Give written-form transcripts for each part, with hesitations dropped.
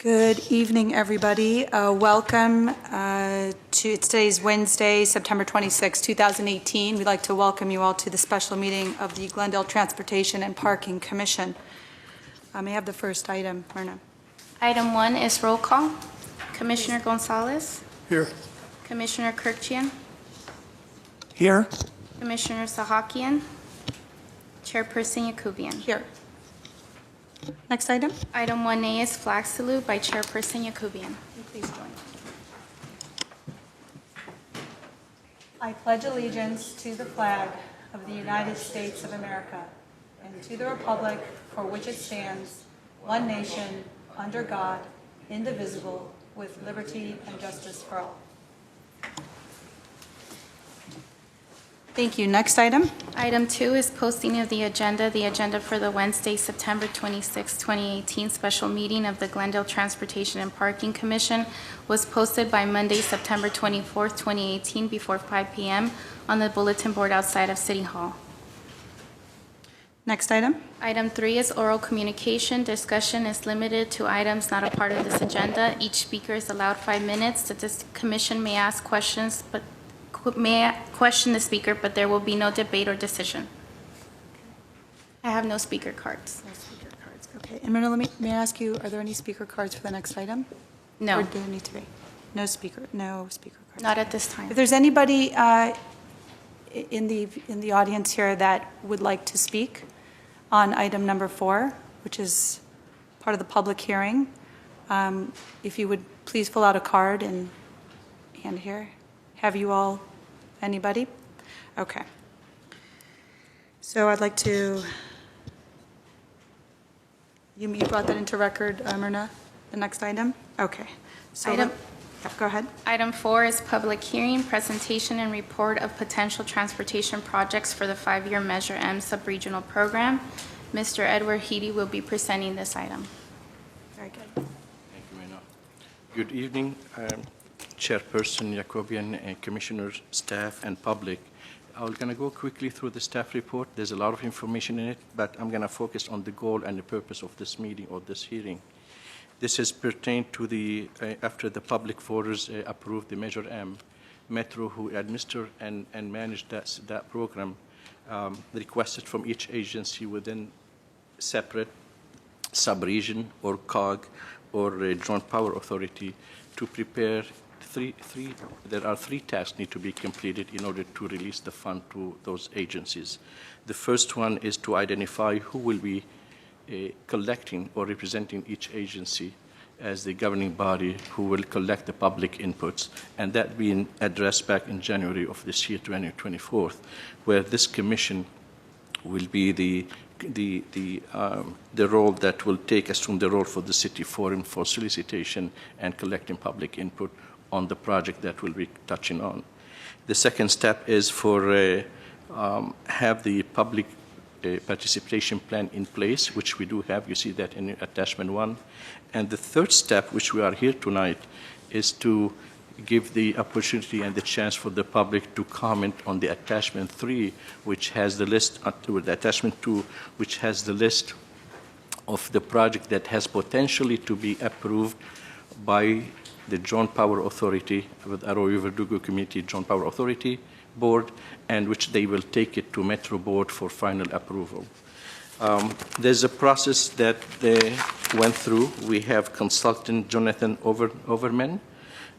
Good evening, everybody. Welcome to today's Wednesday, September 26, 2018. We'd like to welcome you all to the special meeting of the Glendale Transportation and Parking Commission. May I have the first item, Myrna? Item 1 is roll call. Commissioner Gonzalez. Here. Commissioner Kirkjian. Here. Commissioner Sahakian. Chairperson Yakubian. Here. Next item? Item 1A is flag salute by Chairperson Yakubian. Please join. I pledge allegiance to the flag of the United States of America and to the republic for which it stands, one nation, under God, indivisible, with liberty and justice for all. Thank you. Next item? Item 2 is posting of the agenda. The agenda for the Wednesday, September 26, 2018 special meeting of the Glendale Transportation and Parking Commission was posted by Monday, September 24, 2018 before 5 p.m. on the bulletin board outside of City Hall. Next item? Item 3 is oral communication. Discussion is limited to items not a part of this agenda. Each speaker is allowed 5 minutes. The commission may ask questions, but may question the speaker, but there will be no debate or decision. I have no speaker cards. No speaker cards. Okay. And Myrna, may I ask you, are there any speaker cards for the next item? No. Or do there need to be? No speaker cards. Not at this time. If there's anybody in the audience here that would like to speak on item number 4, which is part of the public hearing, if you would please fill out a card and hand here. Have you all, anybody? Okay. So I'd like to, you brought that into record, Myrna, the next item? Okay. So go ahead. Item 4 is public hearing, presentation, and report of potential transportation projects for the 5-year Measure M sub-regional program. Mr. Edward Heedy will be presenting this item. Very good. Thank you, Myrna. Good evening, Chairperson Yakubian and Commissioners, staff, and public. I'm going to go quickly through the staff report. There's a lot of information in it, but I'm going to focus on the goal and the purpose of this meeting or this hearing. This is pertained to the, after the public voters approved the Measure M, Metro, who administer and manage that program, requested from each agency within separate sub-region or COG or Joint Power Authority to prepare there are three tasks need to be completed in order to release the fund to those agencies. The first one is to identify who will be collecting or representing each agency as the governing body who will collect the public inputs, and that being addressed back in January of this year, 2024, where this commission will be the role that will assume the role for the city forum for solicitation and collecting public input on the project that we'll be touching on. The second step is for have the public participation plan in place, which we do have. You see that in attachment 1. And the third step, which we are here tonight, is to give the opportunity and the chance for the public to comment on the attachment 3, which has the list, the attachment 2, which has the list of the project that has potentially to be approved by the Joint Power Authority, with Arroyo Verdugo Community Joint Power Authority Board, and which they will take it to Metro Board for final approval. There's a process that they went through. We have consultant Jonathan Overman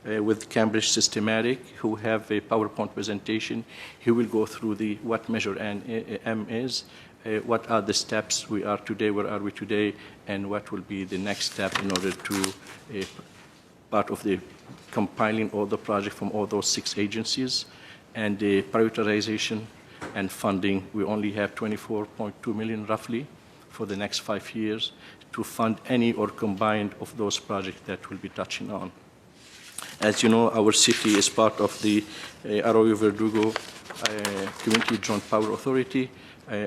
with Cambridge Systematic, who have a PowerPoint presentation. He will go through what Measure M is, what are the steps we are today, where are we today, and what will be the next step in order to part of the compiling all the project from all those 6 agencies, and the prioritization and funding. We only have $24.2 million roughly for the next 5 years to fund any or combined of those projects that we'll be touching on. As you know, our city is part of the Arroyo Verdugo Community Joint Power Authority,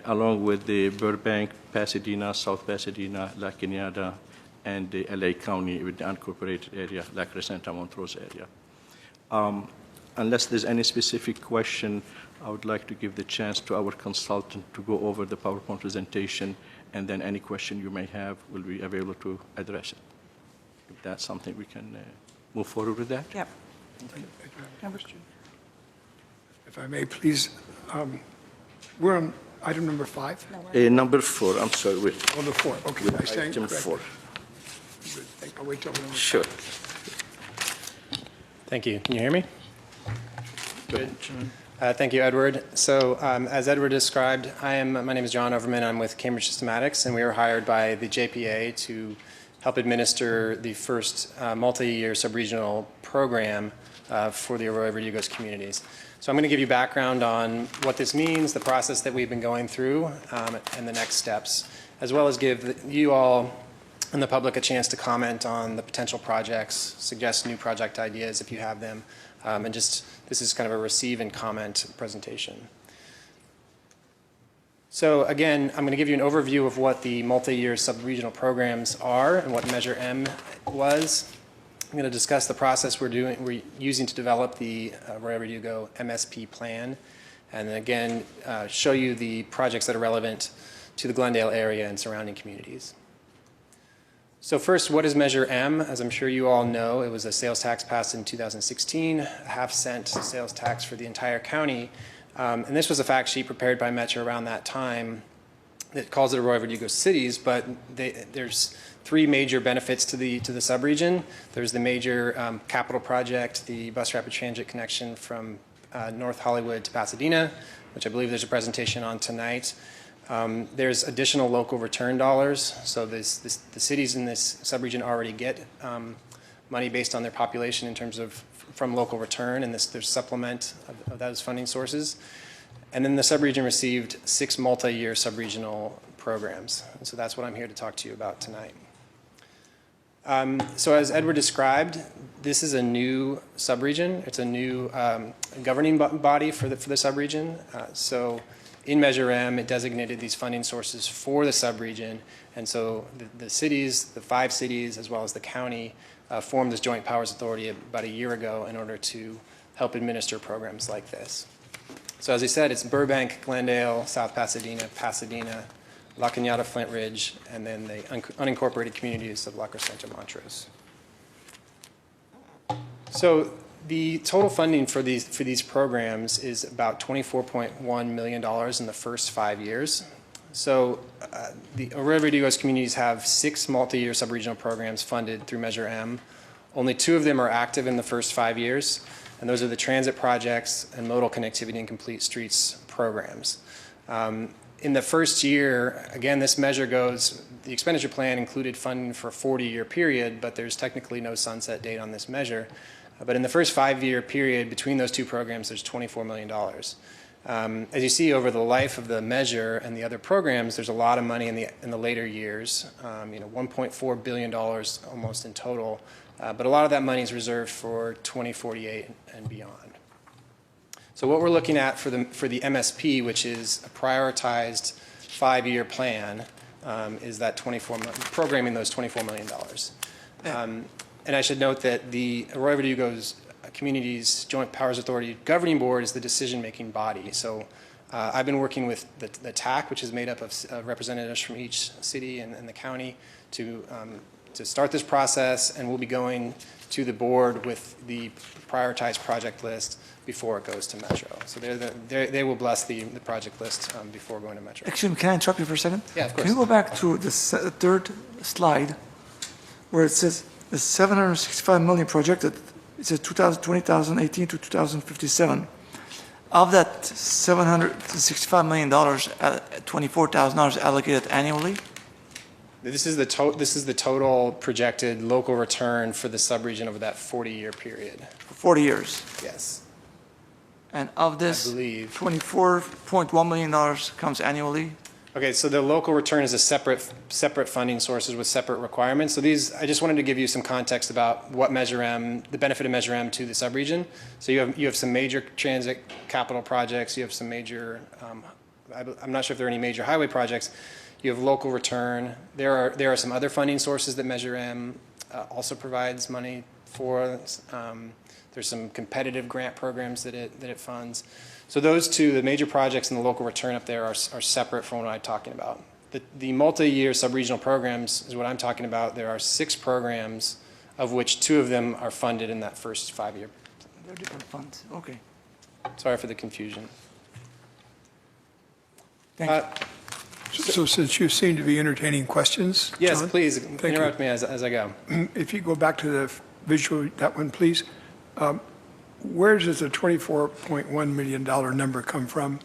along with the Burbank, Pasadena, South Pasadena, La Cañada, and the LA County with the unincorporated area, La Crescenta, Montrose area. Unless there's any specific question, I would like to give the chance to our consultant to go over the PowerPoint presentation, and then any question you may have will be available to address it. if that's something we can move forward with that. Yep. Number- If I may, please, we're on item number 5? Number 4, I'm sorry, wait. Number 4, okay. I stand Item corrected. 4. Good. I'll wait till number 5. Sure. Thank you. Can you hear me? Good. Thank you, Edward. So as Edward described, my name is John Overman. I'm with Cambridge Systematics, and we were hired by the JPA to help administer the first multi-year sub-regional program for the Arroyo Verdugo's communities. So I'm going to give you background on what this means, the process that we've been going through, and the next steps, as well as give you all and the public a chance to comment on the potential projects, suggest new project ideas if you have them, and just this is kind of a receive and comment presentation. So again, I'm going to give you an overview of what the multi-year sub-regional programs are and what Measure M was. I'm going to discuss the process we're using to develop the Arroyo Verdugo MSP plan, and then again show you the projects that are relevant to the Glendale area and surrounding communities. So first, what is Measure M? As I'm sure you all know, it was a sales tax passed in 2016, a half-cent sales tax for the entire county. And this was a fact sheet prepared by Metro around that time that calls it Arroyo Verdugo cities, but there's 3 major benefits to the subregion. There's the major capital project, the bus rapid transit connection from North Hollywood to Pasadena, which I believe there's a presentation on tonight. There's additional local return dollars. So the cities in this subregion already get money based on their population in terms of from local return, and there's supplement of those funding sources. And then the subregion received 6 multi-year subregional programs. And so that's what I'm here to talk to you about tonight. So as Edward described, this is a new subregion. It's a new governing body for the subregion. So in Measure M, it designated these funding sources for the subregion, and so the cities, the 5 cities, as well as the county, formed this Joint Powers Authority about a year ago in order to help administer programs like this. So as I said, it's Burbank, Glendale, South Pasadena, Pasadena, La Cañada, Flint Ridge, and then the unincorporated communities of La Crescenta, Montrose. So the total funding for these programs is about $24.1 million in the first 5 years. So the Arroyo Verdugo's communities have 6 multi-year subregional programs funded through Measure M. Only 2 of them are active in the first 5 years, and those are the transit projects and modal connectivity and complete streets programs. In the first year, again, this measure goes, the expenditure plan included funding for a 40-year period, but there's technically no sunset date on this measure. But in the first 5-year period between those 2 programs, there's $24 million. As you see over the life of the measure and the other programs, there's a lot of money in the later years, $1.4 billion almost in total. But a lot of that money is reserved for 2048 and beyond. So what we're looking at for the MSP, which is a prioritized 5-year plan, is that programming those $24 million. And I should note that the Arroyo Verdugo's Communities Joint Powers Authority Governing Board is the decision-making body. So I've been working with the TAC, which is made up of representatives from each city and the county, to start this process, and we'll be going to the board with the prioritized project list before it goes to Metro. So they will bless the project list before going to Metro. Excuse me, can I interrupt you for a second? Yeah, of course. Can you go back to the 3rd slide where it says the 765 million projected, it says 2018 to 2057. Of that $765 million, $24,000 allocated annually? This is the total projected local return for the subregion over that 40-year period. For 40 years. Yes. And of this, I believe. $24.1 million comes annually? Okay, so the local return is a separate funding sources with separate requirements. So I just wanted to give you some context about what Measure M, the benefit of Measure M to the subregion. So you have some major transit capital projects. You have some major, I'm not sure if there are any major highway projects. You have local return. There are some other funding sources that Measure M also provides money for. There's some competitive grant programs that it funds. So those 2, the major projects and the local return up there are separate from what I'm talking about. The multi-year sub-regional programs is what I'm talking about. There are 6 programs of which 2 of them are funded in that first 5-year. They're different funds, okay. Sorry for the confusion. Thank you. So since you seem to be entertaining questions, Yes, John, please thank you. interrupt me as I go. If you go back to the visual, that one, please. Where does the $24.1 million number come from?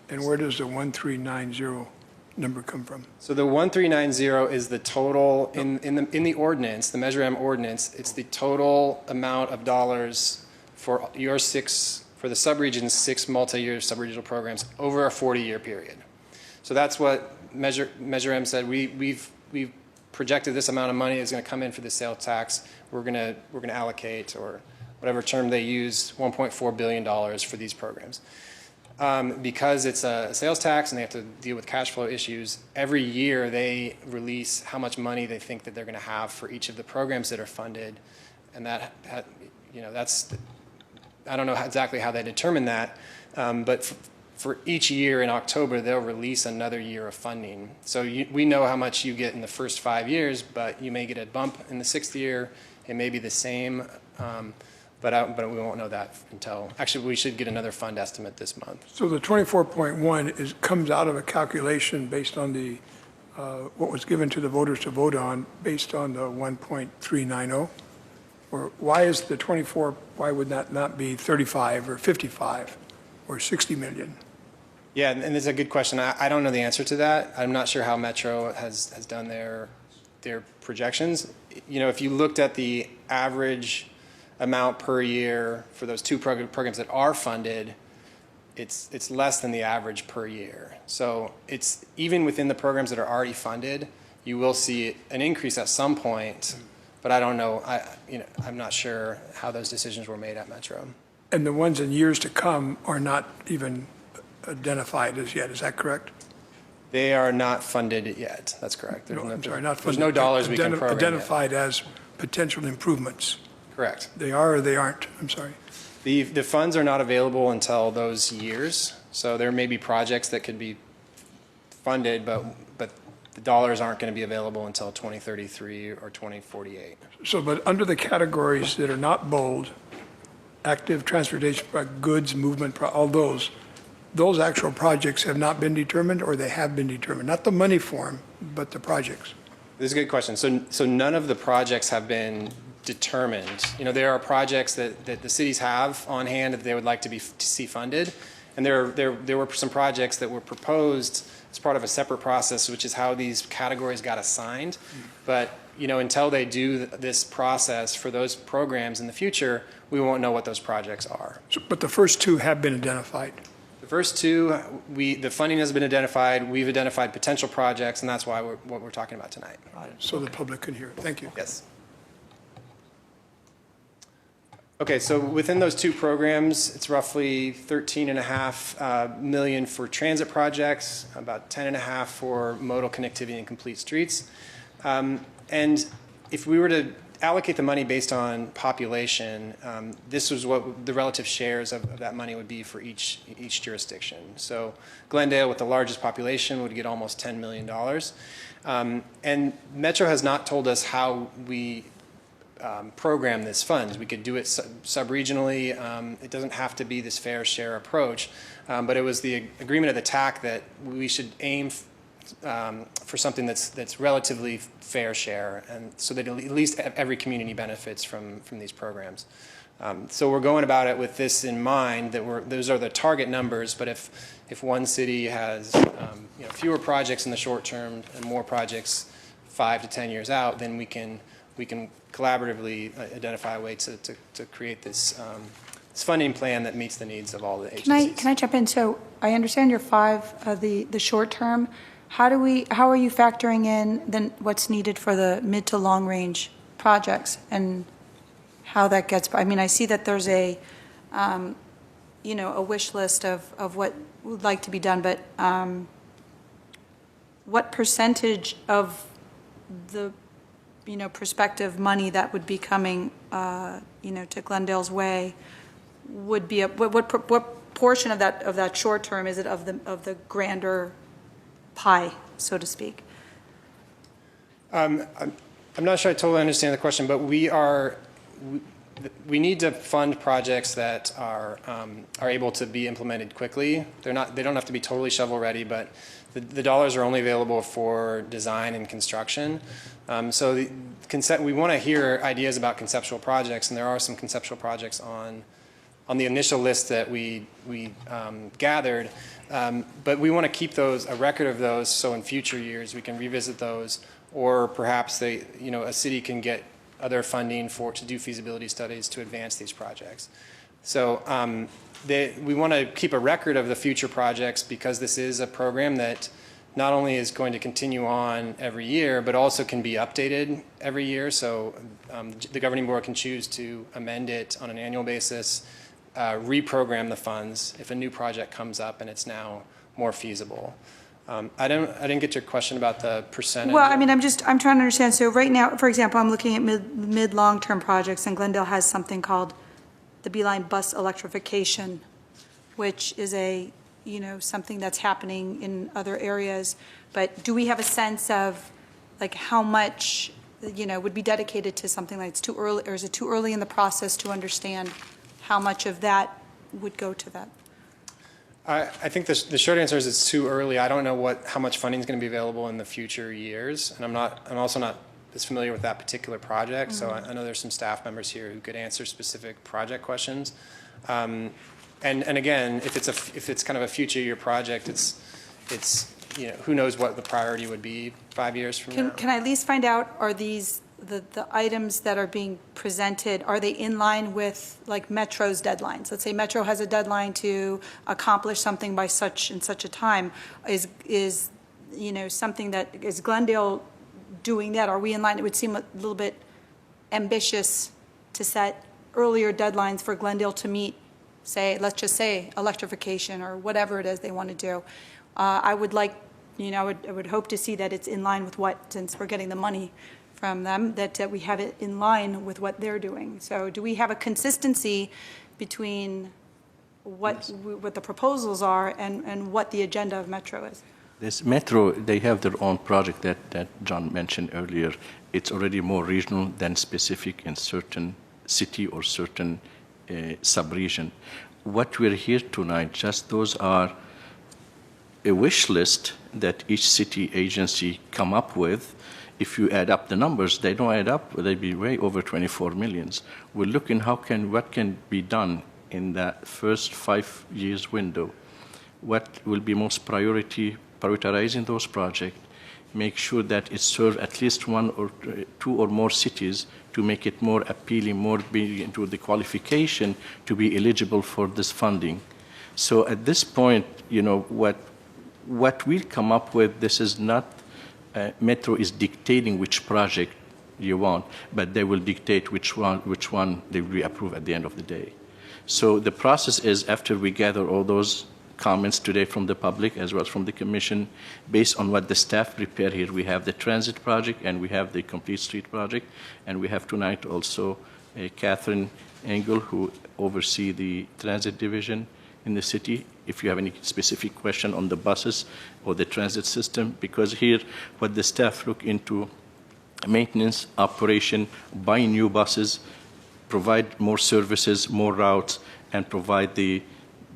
And where does the 1390 number come from? So the 1390 is the total, in the ordinance, the Measure M ordinance, it's the total amount of dollars for your 6, for the subregion's 6 multi-year subregional programs over a 40-year period. So that's what Measure M said. We've projected this amount of money is going to come in for the sales tax. We're going to allocate, or whatever term they use, $1.4 billion for these programs. Because it's a sales tax and they have to deal with cash flow issues, every year they release how much money they think that they're going to have for each of the programs that are funded. And that that's, I don't know exactly how they determine that, but for each year in October, they'll release another year of funding. So we know how much you get in the first 5 years, but you may get a bump in the 6th year. It may be the same. But we won't know that until, actually, we should get another fund estimate this month. So the 24.1 comes out of a calculation based on the, what was given to the voters to vote on, based on the 1.390? Or why is the 24, why would that not be 35 or 55 or 60 million? Yeah, and it's a good question. I don't know the answer to that. I'm not sure how Metro has done their projections. You know, if you looked at the average amount per year for those 2 programs that are funded, it's less than the average per year. So it's even within the programs that are already funded, you will see an increase at some point, but I don't know. I'm not sure how those decisions were made at Metro. And the ones in years to come are not even identified as yet, is that correct? They are not funded yet. That's correct. No, I'm sorry, not There's funded. no dollars we can program yet. Identified as potential improvements. Correct. They are or they aren't? I'm sorry. The funds are not available until those years. So there may be projects that could be funded, but the dollars aren't going to be available until 2033 or 2048. So, but under the categories that are not bold, active transportation, goods, movement, all those actual projects have not been determined, or they have been determined? Not the money form, but the projects. This is a good question. So none of the projects have been determined. You know, there are projects that the cities have on hand that they would like to see funded, and there were some projects that were proposed as part of a separate process, which is how these categories got assigned. But you know, until they do this process for those programs in the future, we won't know what those projects are. But the first 2 have been identified. The first 2, the funding has been identified. We've identified potential projects, and that's why what we're talking about tonight. So the public can hear it. Thank you. Yes. Okay, so within those 2 programs, it's roughly $13.5 million for transit projects, about $10.5 for modal connectivity and complete streets. And if we were to allocate the money based on population, this was what the relative shares of that money would be for each jurisdiction. So Glendale, with the largest population, would get almost $10 million. And Metro has not told us how we program this funds. We could do it sub-regionally. It doesn't have to be this fair share approach, but it was the agreement of the TAC that we should aim for something that's relatively fair share, and so that at least every community benefits from these programs. So we're going about it with this in mind, that those are the target numbers, but if one city has fewer projects in the short term and more projects 5 to 10 years out, then we can collaboratively identify a way to create this funding plan that meets the needs of all the agencies. Can I jump in? So I understand your 5, the short term. How are you factoring in then what's needed for the mid to long range projects and how that gets? I mean, I see that there's a wish list of what would like to be done, but what percentage of the prospective money that would be coming, to Glendale's way would be what portion of that short term is it of the grander pie, so to speak? I'm not sure I totally understand the question, but we need to fund projects that are able to be implemented quickly. They don't have to be totally shovel ready, but the dollars are only available for design and construction. So we want to hear ideas about conceptual projects, and there are some conceptual projects on the initial list that we gathered, but we want to keep a record of those, so in future years we can revisit those, or perhaps a city can get other funding to do feasibility studies to advance these projects. So we want to keep a record of the future projects because this is a program that not only is going to continue on every year, but also can be updated every year. So the governing board can choose to amend it on an annual basis, reprogram the funds if a new project comes up and it's now more feasible. I didn't get your question about the percentage. Well, I mean, I'm trying to understand. So right now, for example, I'm looking at mid long-term projects, and Glendale has something called the Beeline bus electrification, which is something that's happening in other areas. But do we have a sense of like how much, would be dedicated to something like it's too early, or is it too early in the process to understand how much of that would go to that? I think the short answer is it's too early. I don't know how much funding is going to be available in the future years, and I'm also not as familiar with that particular project. So I know there's some staff members here who could answer specific project questions. And again, if it's kind of a future year project, it's who knows what the priority would be 5 years from now. Can I at least find out, are these the items that are being presented, are they in line with like Metro's deadlines? Let's say Metro has a deadline to accomplish something by such and such a time. Is something that, is Glendale doing that? Are we in line? It would seem a little bit ambitious to set earlier deadlines for Glendale to meet, say, let's just say electrification or whatever it is they want to do. I would like, I would hope to see that it's in line with what, since we're getting the money from them, that we have it in line with what they're doing. So do we have a consistency between what the proposals are and what the agenda of Metro is? This Metro, they have their own project that John mentioned earlier. It's already more regional than specific in certain city or certain sub-region. What we're here tonight, just those are a wish list that each city agency come up with. If you add up the numbers, they don't add up. They'd be way over 24 millions. We're looking what can be done in that first 5 years window. What will be most prioritizing those projects, make sure that it serves at least 1 or 2 or more cities to make it more appealing, more be into the qualification to be eligible for this funding. So at this point, what we'll come up with, this is not Metro is dictating which project you want, but they will dictate which one they will approve at the end of the day. So the process is, after we gather all those comments today from the public as well as from the commission, based on what the staff prepare here, we have the transit project and we have the complete street project, and we have tonight also Catherine Engel, who oversees the transit division in the city. If you have any specific question on the buses or the transit system, because here what the staff look into, maintenance, operation, buying new buses, provide more services, more routes, and provide the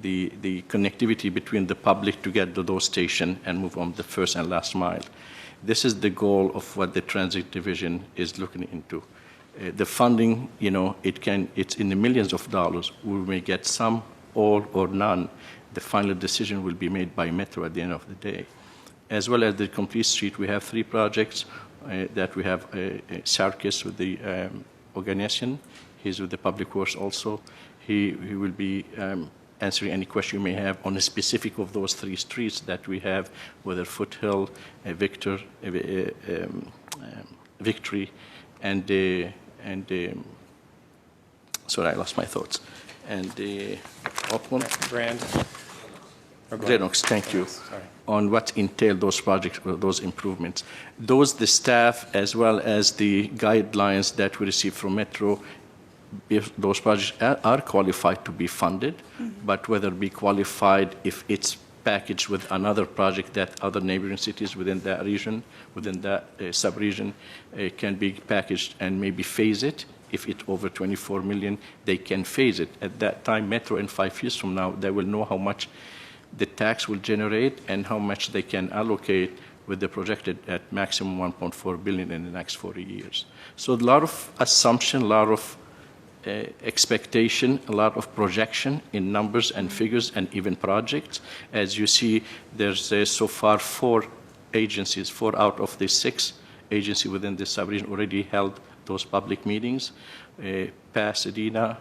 connectivity between the public to get to those stations and move on the first and last mile. This is the goal of what the transit division is looking into. The funding, it's in the millions of dollars. We may get some, all, or none. The final decision will be made by Metro at the end of the day. As well as the complete street, we have 3 projects that we have Sarkis with the organization. He's with the Public Works also. He will be answering any question you may have on a specific of those 3 streets that we have, whether Foothill, Victory, and sorry, I lost my thoughts. And Brand. Grenox, thank you. Sorry. On what entail those projects, those improvements. Those, the staff, as well as the guidelines that we receive from Metro, if those projects are qualified to be funded, but whether be qualified if it's packaged with another project that other neighboring cities within that region, within that sub-region, can be packaged and maybe phase it. If it's over 24 million, they can phase it. At that time, Metro in 5 years from now, they will know how much the tax will generate and how much they can allocate with the projected at maximum 1.4 billion in the next 40 years. So a lot of assumption, a lot of expectation, a lot of projection in numbers and figures and even projects. As you see, there's so far 4 agencies, 4 out of the 6 agencies within this sub-region already held those public meetings. Pasadena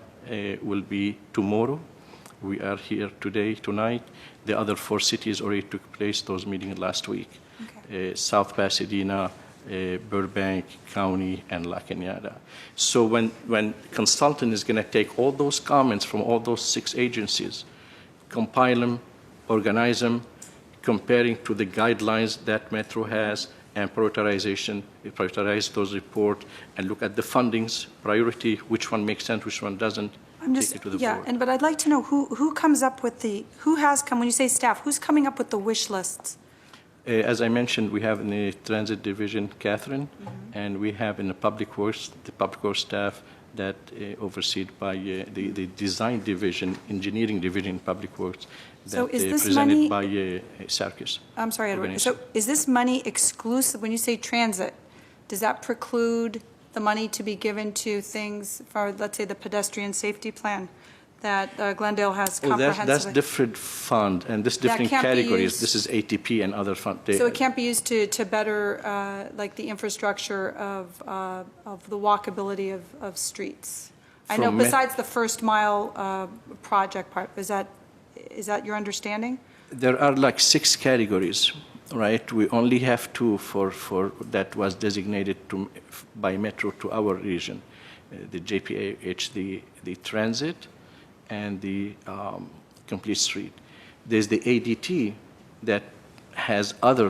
will be tomorrow. We are here today, tonight. The other 4 cities already took place, those meetings last week. Okay. South Pasadena, Burbank County, and La Cañada. So when consultant is going to take all those comments from all those 6 agencies, compile them, organize them, comparing to the guidelines that Metro has, and prioritize those reports, and look at the fundings, priority, which one makes sense, which one doesn't, I'm take just, it to the yeah, board. but I'd like to know who comes up with when you say staff, who's coming up with the wish lists? As I mentioned, we have in the transit division, Catherine, and we have in the public works staff that overseen by the design division, engineering division, public works, So that is this presented money- by Sarkis. I'm sorry, Edward. Organization. So is this money exclusive, when you say transit, does that preclude the money to be given to things for, let's say, the pedestrian safety plan that Glendale has Oh, that's comprehensively? different fund, and this That different can't be categories. used- This is ATP and other fund. So it can't be used to better, like, the infrastructure of the walkability of streets? I know From Met- besides the first mile project part, is that your understanding? There are like 6 categories, right? We only have 2 for that was designated by Metro to our region, the JPH, the transit, and the complete street. There's the ADT that has other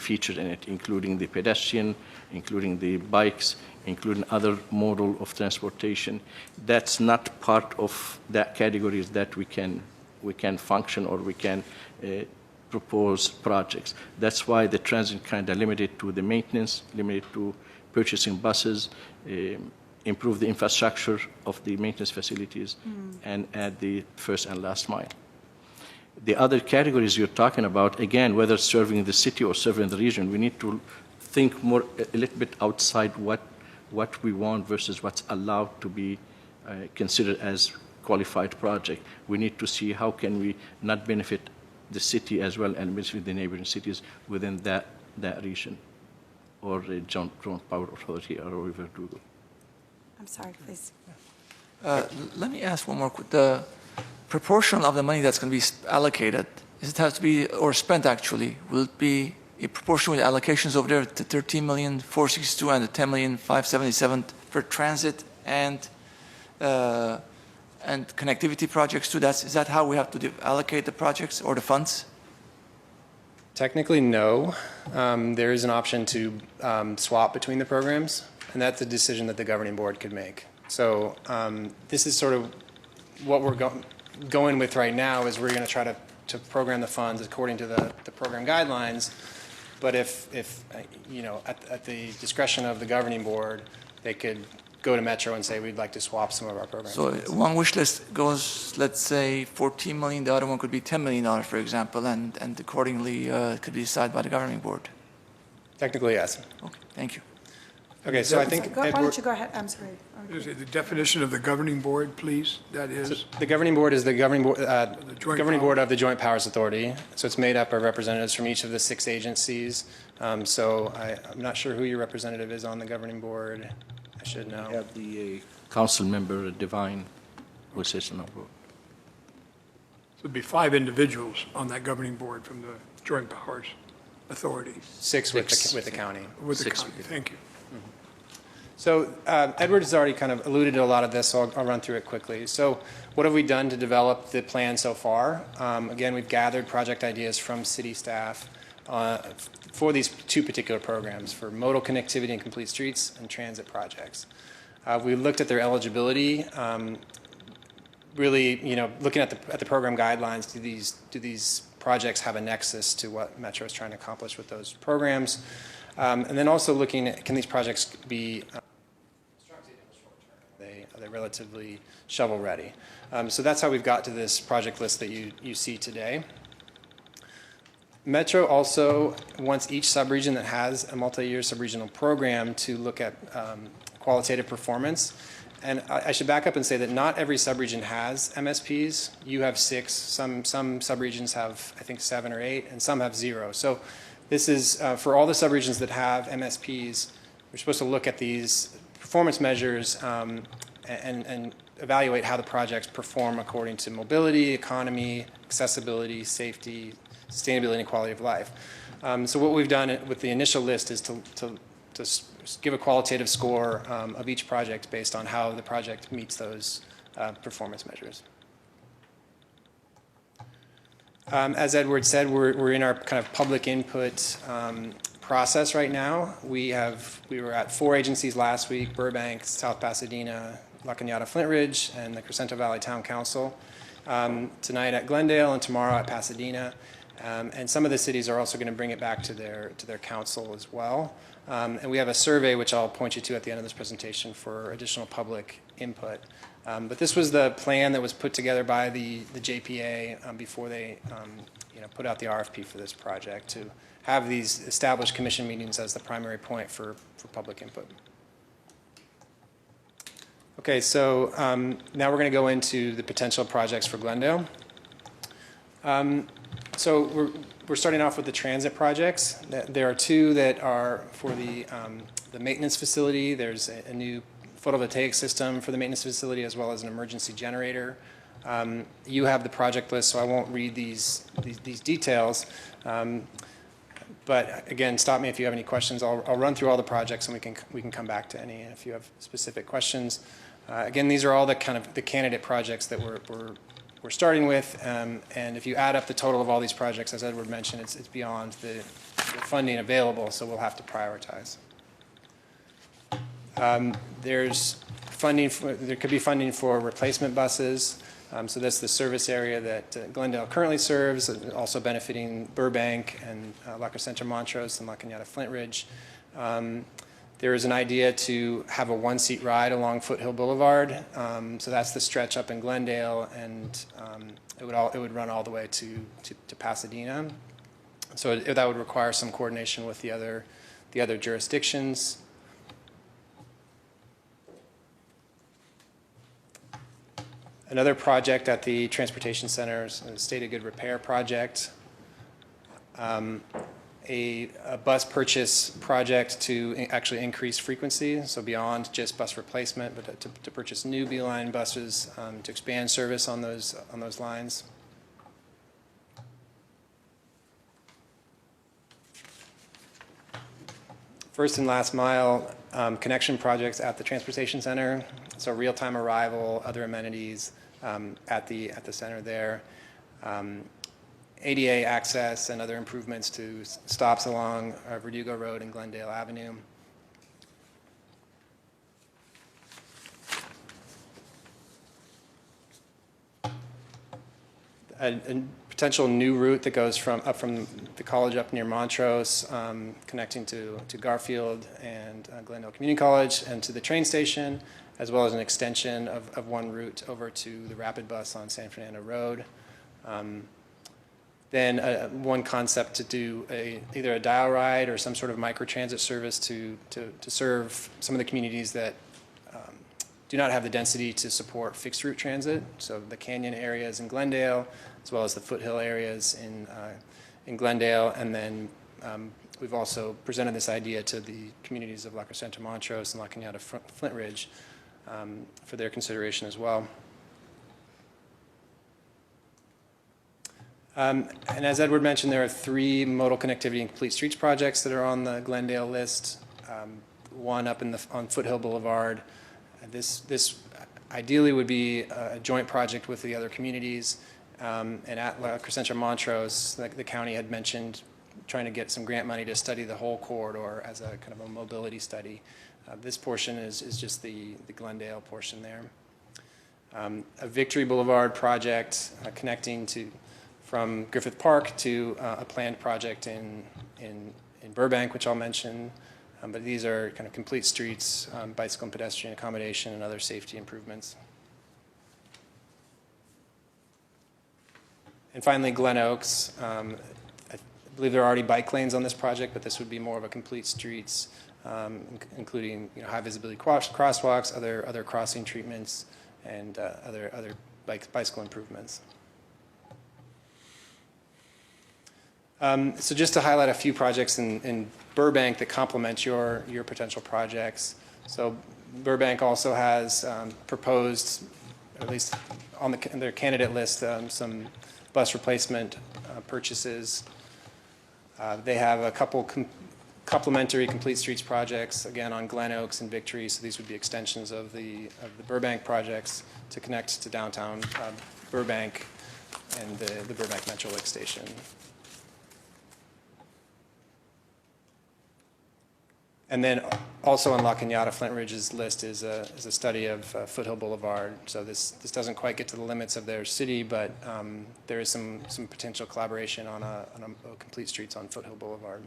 features in it, including the pedestrian, including the bikes, including other model of transportation. That's not part of that categories that we can function or we can propose projects. That's why the transit kind of limited to the maintenance, limited to purchasing buses, improve the infrastructure of the maintenance facilities, and add the first and last mile. The other categories you're talking about, again, whether serving the city or serving the region, we need to think more a little bit outside what we want versus what's allowed to be considered as qualified project. We need to see how can we not benefit the city as well and benefit the neighboring cities within that region, or the Joint Power Authority or River Dugo. I'm sorry, please. Let me ask one more. The proportion of the money that's going to be allocated, does it have to be, or spent actually, will it be a proportion with allocations over there, the 13,462 and the 10,577 for transit and connectivity projects too? Is that how we have to allocate the projects or the funds? Technically, no. There is an option to swap between the programs, and that's a decision that the governing board could make. So this is sort of what we're going with right now is we're going to try to program the funds according to the program guidelines. But if at the discretion of the governing board, they could go to Metro and say, we'd like to swap some of our programs. So one wish list goes, let's say, $14 million, the other one could be $10 million, for example, and accordingly it could be decided by the governing board. Technically, yes. Okay, thank you. Okay, so I think, Why Edward, don't you go ahead? I'm sorry. Is it the definition of the governing board, please? That is, the governing board is the governing board Joint board of the Joint Powers Authority. So it's made up of representatives from each of the 6 agencies. So I'm not sure who your representative is on the governing board. I should know. We have the council member, Divine, who sits on the board. so it'd be 5 individuals on that governing board from the Joint Powers Authority 6 with the county. with the 6 county. with Thank you. So Edward has already kind of alluded to a lot of this, so I'll run through it quickly. So what have we done to develop the plan so far? Again, we've gathered project ideas from city staff for these 2 particular programs, for modal connectivity and complete streets and transit projects. We looked at their eligibility, really, looking at the program guidelines. Do these projects have a nexus to what Metro is trying to accomplish with those programs. And then also looking at, can these projects be are they relatively shovel-ready? So that's how we've got to this project list that you see today. Metro also wants each subregion that has a multi-year subregional program to look at qualitative performance. And I should back up and say that not every subregion has MSPs. You have 6, some subregions have, I think, 7 or 8, and some have 0. So this is, for all the subregions that have MSPs, we're supposed to look at these performance measures and evaluate how the projects perform according to mobility, economy, accessibility, safety, sustainability, and quality of life. So what we've done with the initial list is to give a qualitative score of each project based on how the project meets those performance measures. As Edward said, we're in our kind of public input process right now. We were at 4 agencies last week: Burbank, South Pasadena, La Cañada Flint Ridge, and the Crescento Valley Town Council. Tonight at Glendale and tomorrow at Pasadena. And some of the cities are also going to bring it back to their council as well. And we have a survey, which I'll point you to at the end of this presentation, for additional public input. But this was the plan that was put together by the JPA before they put out the RFP for this project, to have these established commission meetings as the primary point for public input. Okay, so now we're going to go into the potential projects for Glendale. So we're starting off with the transit projects. There are 2 that are for the maintenance facility. There's a new photovoltaic system for the maintenance facility, as well as an emergency generator. You have the project list, so I won't read these details. But again, stop me if you have any questions. I'll run through all the projects, and we can come back to any if you have specific questions. Again, these are all the kind of the candidate projects that we're starting with, and if you add up the total of all these projects, as Edward mentioned, it's beyond the funding available, so we'll have to prioritize. There's funding there could be funding for replacement buses. So that's the service area that Glendale currently serves, also benefiting Burbank and La Crescenta Montrose and La Cañada Flint Ridge. There is an idea to have a 1-seat ride along Foothill Boulevard. So that's the stretch up in Glendale, and it would run all the way to Pasadena. So that would require some coordination with the other jurisdictions. Another project at the Transportation Center is a State of Good Repair project. A bus purchase project to actually increase frequency, so beyond just bus replacement, but to purchase new B-line buses to expand service on those lines. First and last mile connection projects at the Transportation Center, so real-time arrival, other amenities at the center there. ADA access and other improvements to stops along Verdugo Road and Glendale Avenue. A potential new route that goes up from the college up near Montrose, connecting to Garfield and Glendale Community College, and to the train station, as well as an extension of one route over to the Rapid Bus on San Fernando Road. Then one concept to do either a dial ride or some sort of microtransit service to serve some of the communities that do not have the density to support fixed route transit. So the canyon areas in Glendale, as well as the foothill areas in Glendale. And then we've also presented this idea to the communities of La Crescenta Montrose and La Cañada Flint Ridge for their consideration as well. And as Edward mentioned, there are 3 modal connectivity and complete streets projects that are on the Glendale list. One up on Foothill Boulevard. This ideally would be a joint project with the other communities. And at La Crescenta Montrose, the county had mentioned trying to get some grant money to study the whole corridor as a kind of a mobility study. This portion is just the Glendale portion there. A Victory Boulevard project connecting from Griffith Park to a planned project in Burbank, which I'll mention. But these are kind of complete streets, bicycle and pedestrian accommodation, and other safety improvements. And finally, Glen Oaks. I believe there are already bike lanes on this project, but this would be more of a complete streets, including high visibility crosswalks, other crossing treatments, and other bicycle improvements. So just to highlight a few projects in Burbank that complement your potential projects. So Burbank also has proposed, at least on their candidate list, some bus replacement purchases. They have a couple complementary complete streets projects, again on Glen Oaks and Victory. So these would be extensions of the Burbank projects to connect to downtown Burbank and the Burbank Metro Lake Station. And then also on La Cañada, Flint Ridge's list is a study of Foothill Boulevard. So this doesn't quite get to the limits of their city, but there is some potential collaboration on a complete streets on Foothill Boulevard.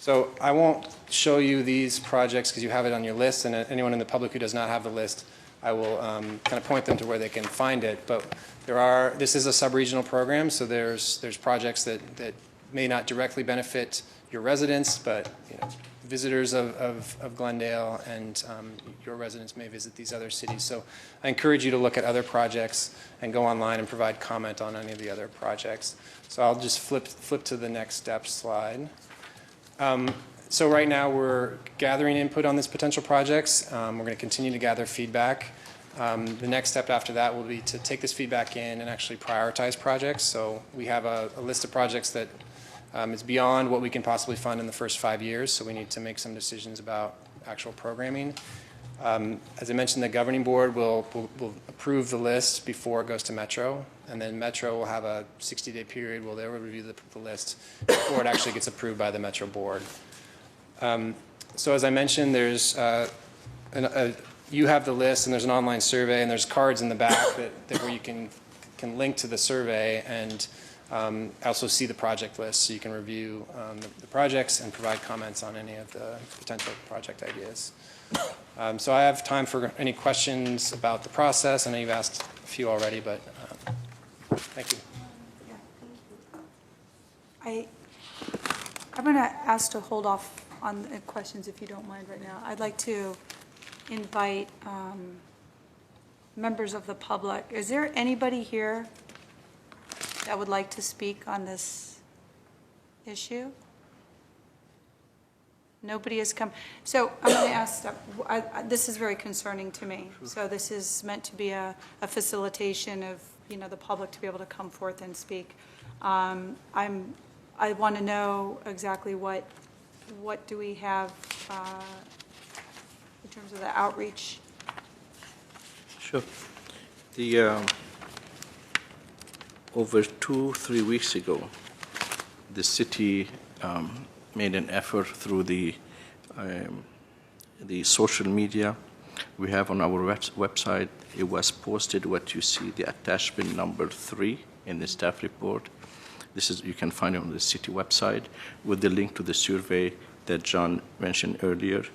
So I won't show you these projects because you have it on your list, and anyone in the public who does not have the list, I will kind of point them to where they can find it. But this is a sub-regional program, so there's projects that may not directly benefit your residents, but visitors of Glendale and your residents may visit these other cities. So I encourage you to look at other projects and go online and provide comment on any of the other projects. So I'll just flip to the next step slide. So right now we're gathering input on these potential projects. We're going to continue to gather feedback. The next step after that will be to take this feedback in and actually prioritize projects. So we have a list of projects that is beyond what we can possibly fund in the first 5 years, so we need to make some decisions about actual programming. As I mentioned, the governing board will approve the list before it goes to Metro, and then Metro will have a 60-day period where they will review the list before it actually gets approved by the Metro board. So as I mentioned, there's you have the list, and there's an online survey, and there's cards in the back that where you can link to the survey and also see the project list, so you can review the projects and provide comments on any of the potential project ideas. So I have time for any questions about the process. I know you've asked a few already, but thank you. I'm going to ask to hold off on the questions if you don't mind right now. I'd like to invite members of the public. Is there anybody here that would like to speak on this issue? Nobody has come. So I'm going to ask, this is very concerning to me. So this is meant to be a facilitation of, the public to be able to come forth and speak. I want to know exactly what do we have in terms of the outreach. Sure. Over 2-3 weeks ago, the city made an effort through the social media. We have on our website, it was posted what you see, the attachment number 3 in the staff report. You can find it on the city website with the link to the survey that John mentioned earlier.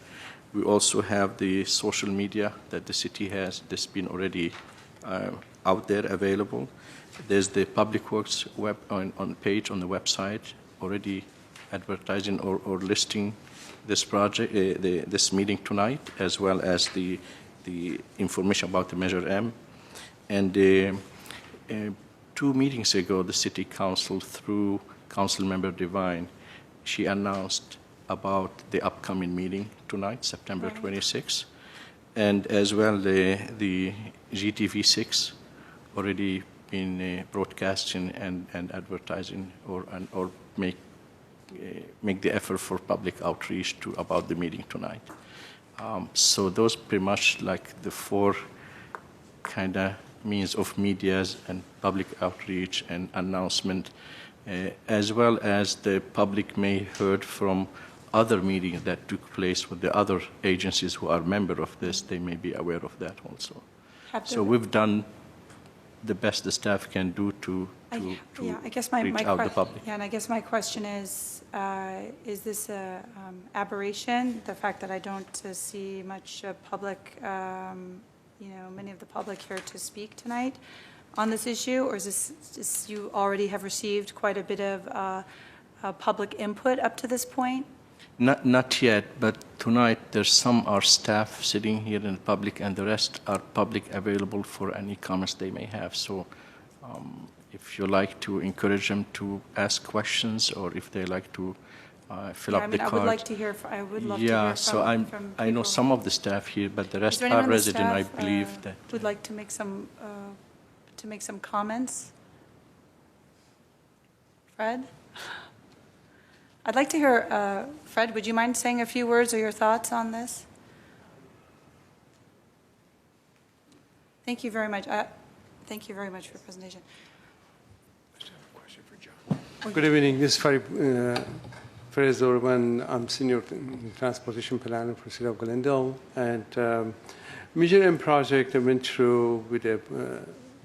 We also have the social media that the city has that's been already out there available. There's the Public Works on page on the website already advertising or listing this project, this meeting tonight, as well as the information about the Measure M. And 2 meetings ago, the City Council, through Councilmember Devine, she announced about the upcoming meeting tonight, September 26th, and as well the GTV6 already been broadcasting and advertising or make the effort for public outreach about the meeting tonight. So those pretty much like the 4 kind of means of medias and public outreach and announcement, as well as the public may heard from other meetings that took place with the other agencies who are member of this. They may be aware of that also. So we've done the best the staff can do to Yeah, I guess my reach out the public. Yeah, and I guess my question is this a aberration, the fact that I don't see much public, many of the public here to speak tonight on this issue? Or is this just you already have received quite a bit of public input up to this point? Not yet, but tonight there's some are staff sitting here in public, and the rest are public available for any comments they may have. So if you like to encourage them to ask questions, or if they like to fill up the cards. I would like to hear, I would love to hear Yeah, from so I know people. some of the staff here, but the Is rest there anyone are on the resident, I staff, believe that. would like to make some comments? Fred? I'd like to hear, Fred, would you mind saying a few words or your thoughts on this? Thank you very much. Thank you very much for your presentation. Good evening. This is Farid Orban. I'm Senior Transportation Planner for the City of Glendale. And Major M project I went through with the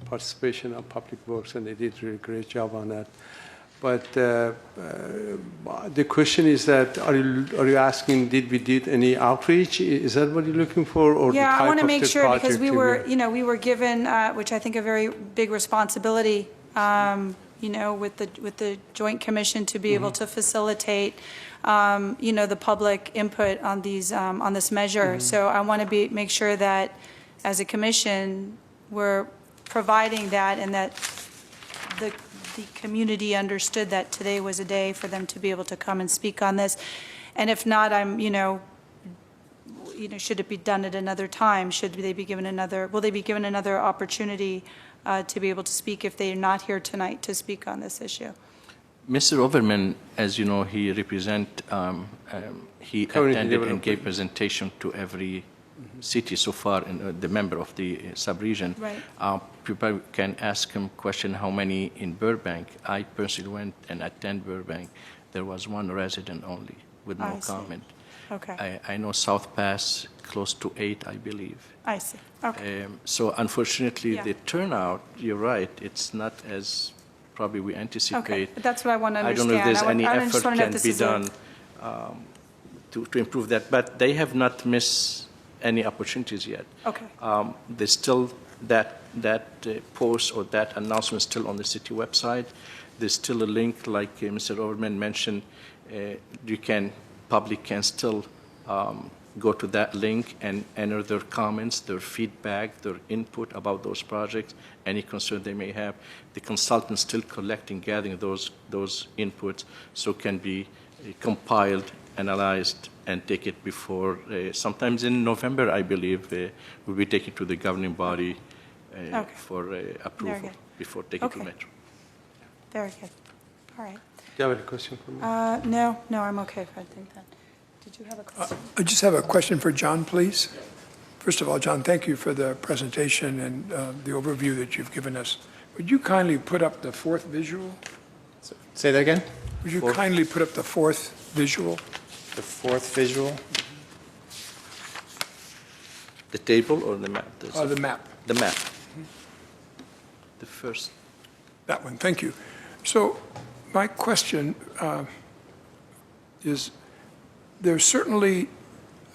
participation of Public Works, and they did a really great job on that. But the question is that, are you asking, did we did any outreach? Is that what you're looking for? Or Yeah, the type I want to of make the sure, because project we you were, will- we were given, which I think a very big responsibility, with the Joint Commission to be able to facilitate, the public input on these, on this measure. So I want to make sure that as a commission, we're providing that, and that the community understood that today was a day for them to be able to come and speak on this. And if not, should it be done at another time? Will they be given another opportunity to be able to speak if they're not here tonight to speak on this issue? Mr. Overman, as you know, he he attended and gave presentation to every city so far, in the member of the sub-region. Right. People can ask him question how many in Burbank. I personally went and attended Burbank. There was one resident only with no I see. comment. Okay, I know South Pass close to 8, I believe. I see. Okay, So unfortunately, Yeah. the turnout, you're right, it's not as probably we anticipate. okay, but that's what I want to I understand. don't know if there's any I just effort wanna know if can this be is a- done to improve that, but they have not missed any opportunities yet. Okay, There's still that post or that announcement still on the city website. There's still a link, like Mr. Overman mentioned, public can still go to that link and enter their comments, their feedback, their input about those projects, any concern they may have. The consultant's still collecting, gathering those inputs, so can be compiled, analyzed, and take it before, sometimes in November, I believe, will be taken to the governing body Okay. for approval good. before taking to Okay. Metro. very good. All right. Do you have any question for me? No, I'm okay, Fred, thank that. Did you have a question? I just have a question for John, please. First of all, John, thank you for the presentation and the overview that you've given us. Would you kindly put up the fourth visual? Say that again? Would you kindly put up the fourth visual? The fourth visual? The table or the map? The map. The map. The first. That one, thank you. So my question is, there certainly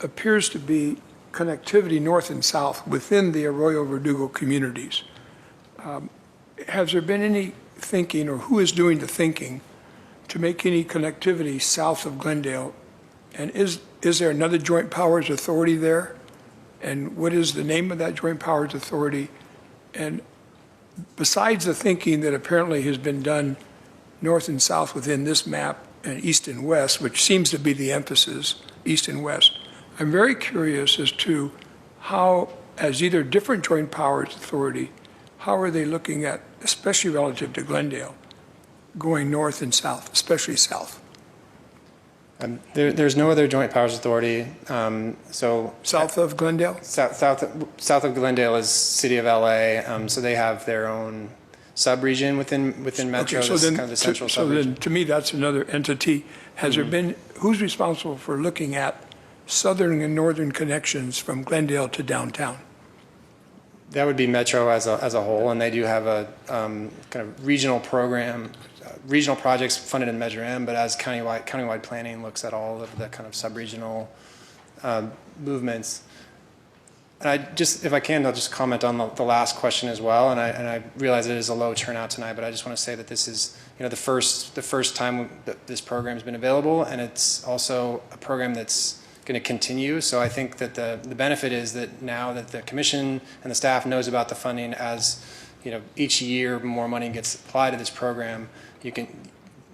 appears to be connectivity north and south within the Arroyo Verdugo communities. Has there been any thinking, or who is doing the thinking, to make any connectivity south of Glendale? And is there another Joint Powers Authority there? And what is the name of that Joint Powers Authority? And besides the thinking that apparently has been done north and south within this map, and east and west, which seems to be the emphasis, east and west, I'm very curious as to how, as either different Joint Powers Authority, how are they looking at, especially relative to Glendale, going north and south, especially south? There's no other joint powers authority. So South of Glendale? south of Glendale is City of LA. So they have their own sub-region within Metro. Okay, so This is then, kind of the central so sub-region. then, to me, that's another entity. Has there been, who's responsible for looking at southern and northern connections from Glendale to downtown? That would be Metro as a whole, and they do have a kind of regional program, regional projects funded in Measure M, but as countywide planning looks at all of the kind of sub-regional movements. And I just, if I can, I'll just comment on the last question as well. And I realize it is a low turnout tonight, but I just want to say that this is, you know, the first time that this program has been available, and it's also a program that's going to continue. So I think that the benefit is that now that the commission and the staff knows about the funding, as you know, each year more money gets applied to this program, you can,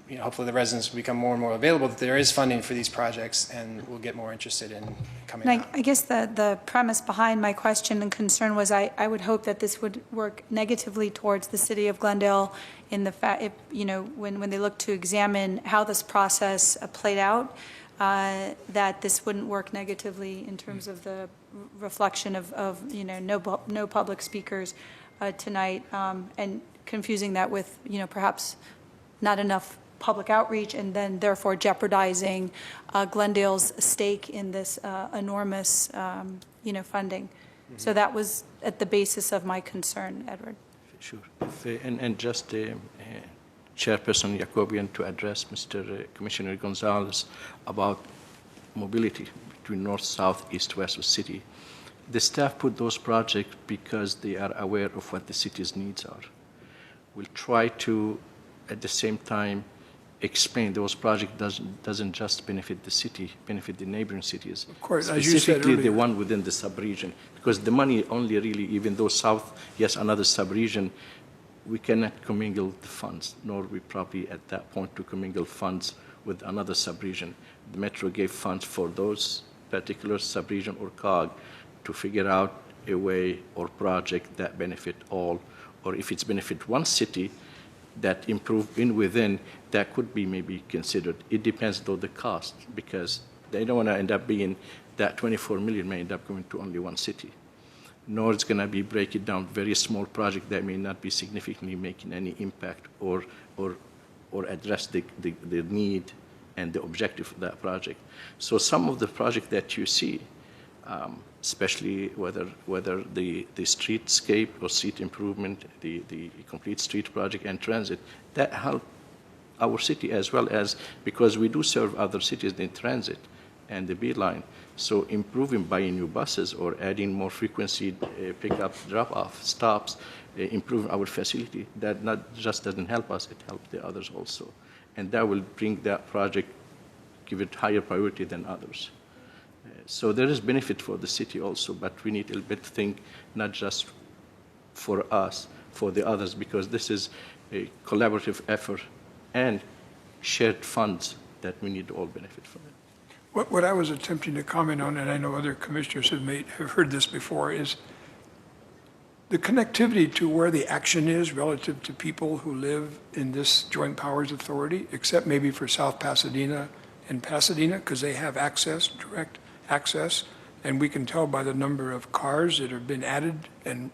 you know, hopefully the residents will become more and more available, that there is funding for these projects, and we'll get more interested in coming And out. I guess the premise behind my question and concern was I would hope that this would work negatively towards the city of Glendale in the fact, if, you know, when they look to examine how this process played out, that this wouldn't work negatively in terms of the reflection of you know, no public speakers tonight, and confusing that with, you know, perhaps not enough public outreach, and then therefore jeopardizing Glendale's stake in this enormous, you know, funding. So that was at the basis of my concern, Edward. Sure. And just Chairperson Jacobian to address Mr. Commissioner Gonzalez about mobility between north, south, east, west of city. The staff put those projects because they are aware of what the city's needs are. We'll try to, at the same time, explain those projects doesn't just benefit the city, benefit the neighboring cities. Of course, as you said specifically the earlier. one within the sub-region, because the money only really, even though south, yes, another sub-region, we cannot commingle the funds, nor we probably at that point to commingle funds with another sub-region. The Metro gave funds for those particular sub-region or COG to figure out a way or project that benefit all, or if it's benefit one city, that improve in within, that could be maybe considered. It depends though the cost, because they don't want to end up being that 24 million may end up going to only one city. Nor it's going to be break it down very small project that may not be significantly making any impact or address the need and the objective of that project. So some of the project that you see, especially whether the streetscape or street improvement, the complete street project and transit, that help our city as well as, because we do serve other cities in transit and the B line. So improving buying new buses or adding more frequency pickup, drop-off stops, improving our facility, that not just doesn't help us, it helps the others also. And that will bring that project, give it higher priority than others. So there is benefit for the city also, but we need a little bit to think not just for us, for the others, because this is a collaborative effort and shared funds that we need to all benefit from it. What I was attempting to comment on, and I know other commissioners have heard this before, is the connectivity to where the action is relative to people who live in this Joint Powers Authority, except maybe for South Pasadena and Pasadena, because they have access, direct access, and we can tell by the number of cars that have been added and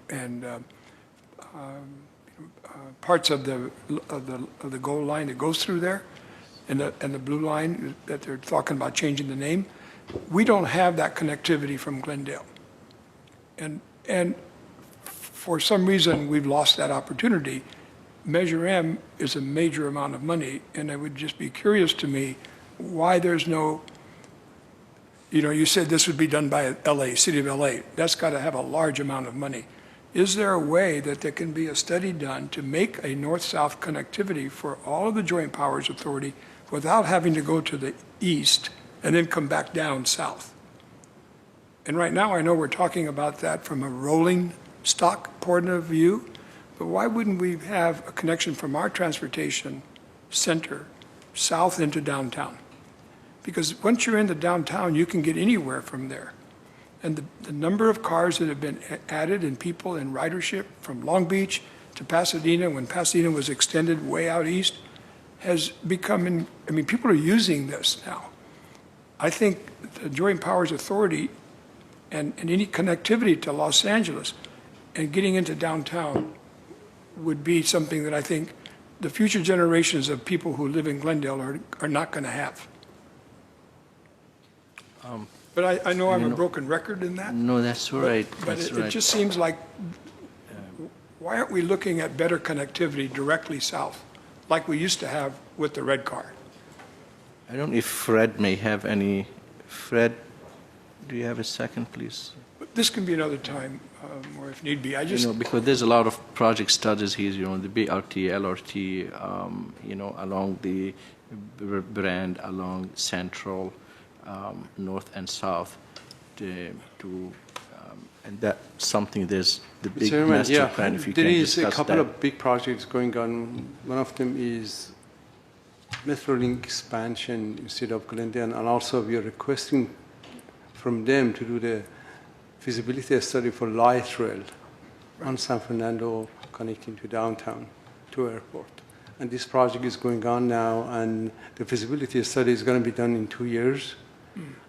parts of the gold line that goes through there, and the blue line that they're talking about changing the name. We don't have that connectivity from Glendale, and for some reason we've lost that opportunity. Measure M is a major amount of money, and it would just be curious to me why there's no. You know, you said this would be done by LA, City of LA. That's got to have a large amount of money. Is there a way that there can be a study done to make a north-south connectivity for all of the Joint Powers Authority without having to go to the east and then come back down south? And right now, I know we're talking about that from a rolling stock point of view, but why wouldn't we have a connection from our transportation center south into downtown? Because once you're in the downtown, you can get anywhere from there. And the number of cars that have been added and people in ridership from Long Beach to Pasadena, when Pasadena was extended way out east, has become, I mean, people are using this now. I think the Joint Powers Authority and any connectivity to Los Angeles and getting into downtown would be something that I think the future generations of people who live in Glendale are not going to have. But I know I'm a broken record in that. No, that's right. But That's it right. just seems like why aren't we looking at better connectivity directly south, like we used to have with the red car? I don't know if Fred may have any. Fred, do you have a second, please? But this can be another time, or if need be. I just, Because there's a lot of project studies here, the BRT, LRT, along the brand, along Central, North and South, and that's something, there's the big Chairman, master plan, if you there can is a discuss couple that. of big projects going on. One of them is Metrolink expansion in the city of Glendale, and also we are requesting from them to do the feasibility study for light rail on San Fernando connecting to downtown, to airport. And this project is going on now, and the feasibility study is going to be done in 2 years.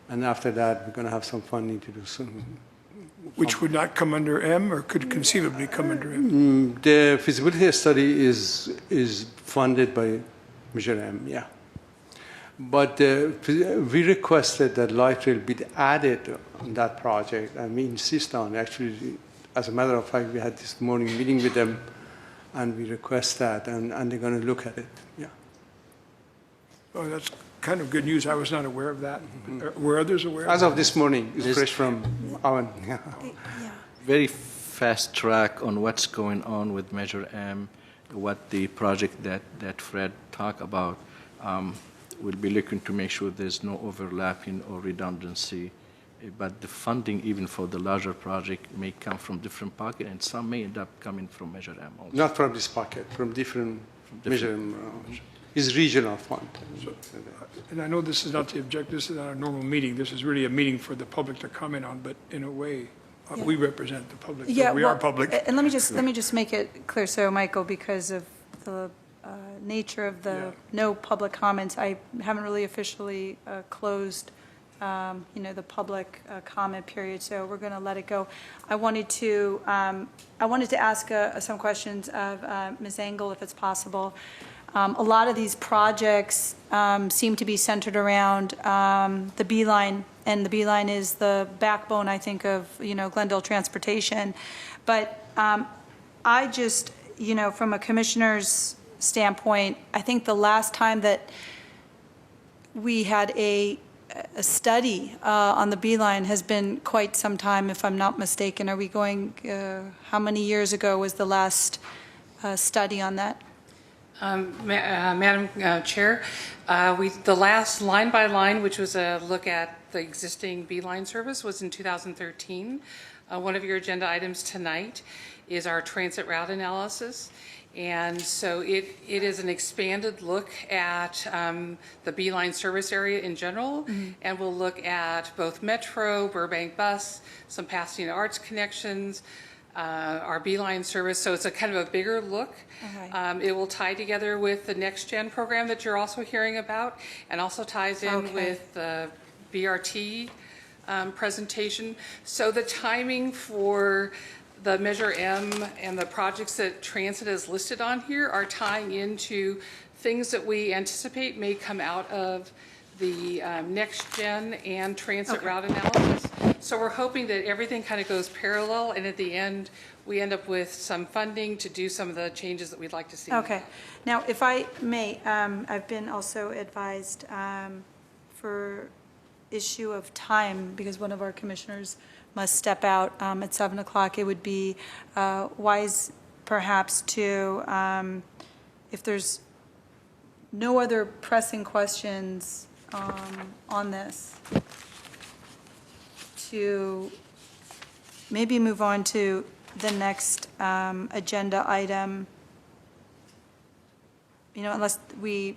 And after that, we're going to have some funding to do some. which would not come under M, or could conceivably come under M? The feasibility study is funded by Measure M, yeah. But we requested that light rail be added on that project, and we insist on. Actually, as a matter of fact, we had this morning meeting with them, and we request that, and they're going to look at it, yeah. Oh, that's kind of good news. I was not aware of that. Were others aware? As of this morning, it's fresh from our. Yeah. Very fast track on what's going on with Measure M, what the project that Fred talked about. We'll be looking to make sure there's no overlapping or redundancy. But the funding, even for the larger project, may come from different pockets, and some may end up coming from Measure M also. Not from this pocket, from different Measure M. It's regional fund. And I know this is not the object, this is not a normal meeting. This is really a meeting for the public to comment on, but in a way, we represent the public. So we are public. And let me just make it clear, so Michael, because of the nature of the no public comments, I haven't really officially closed, the public comment period, so we're going to let it go. I wanted to ask some questions of Ms. Engel, if it's possible. A lot of these projects seem to be centered around the Beeline, and the Beeline is the backbone, I think, of, Glendale transportation. But I just, from a commissioner's standpoint, I think the last time that we had a study on the Beeline has been quite some time, if I'm not mistaken. Are we going, how many years ago was the last study on that? Madam Chair, the last line by line, which was a look at the existing Beeline service, was in 2013. One of your agenda items tonight is our transit route analysis. And so it is an expanded look at the Beeline service area in general, and we'll look at both Metro, Burbank Bus, some Pasadena Arts connections, our Beeline service. So it's a kind of a bigger look. Okay. It will tie together with the Next Gen program that you're also hearing about, and also ties in with the BRT presentation. So the timing for the Measure M and the projects that Transit is listed on here are tying into things that we anticipate may come out of the Next Gen and Transit route analysis. So we're hoping that everything kind of goes parallel, and at the end, we end up with some funding to do some of the changes that we'd like to see. Okay. Now, if I may, I've been also advised for issue of time, because one of our commissioners must step out at 7 o'clock, it would be wise perhaps to, if there's no other pressing questions on this, to maybe move on to the next agenda item, unless we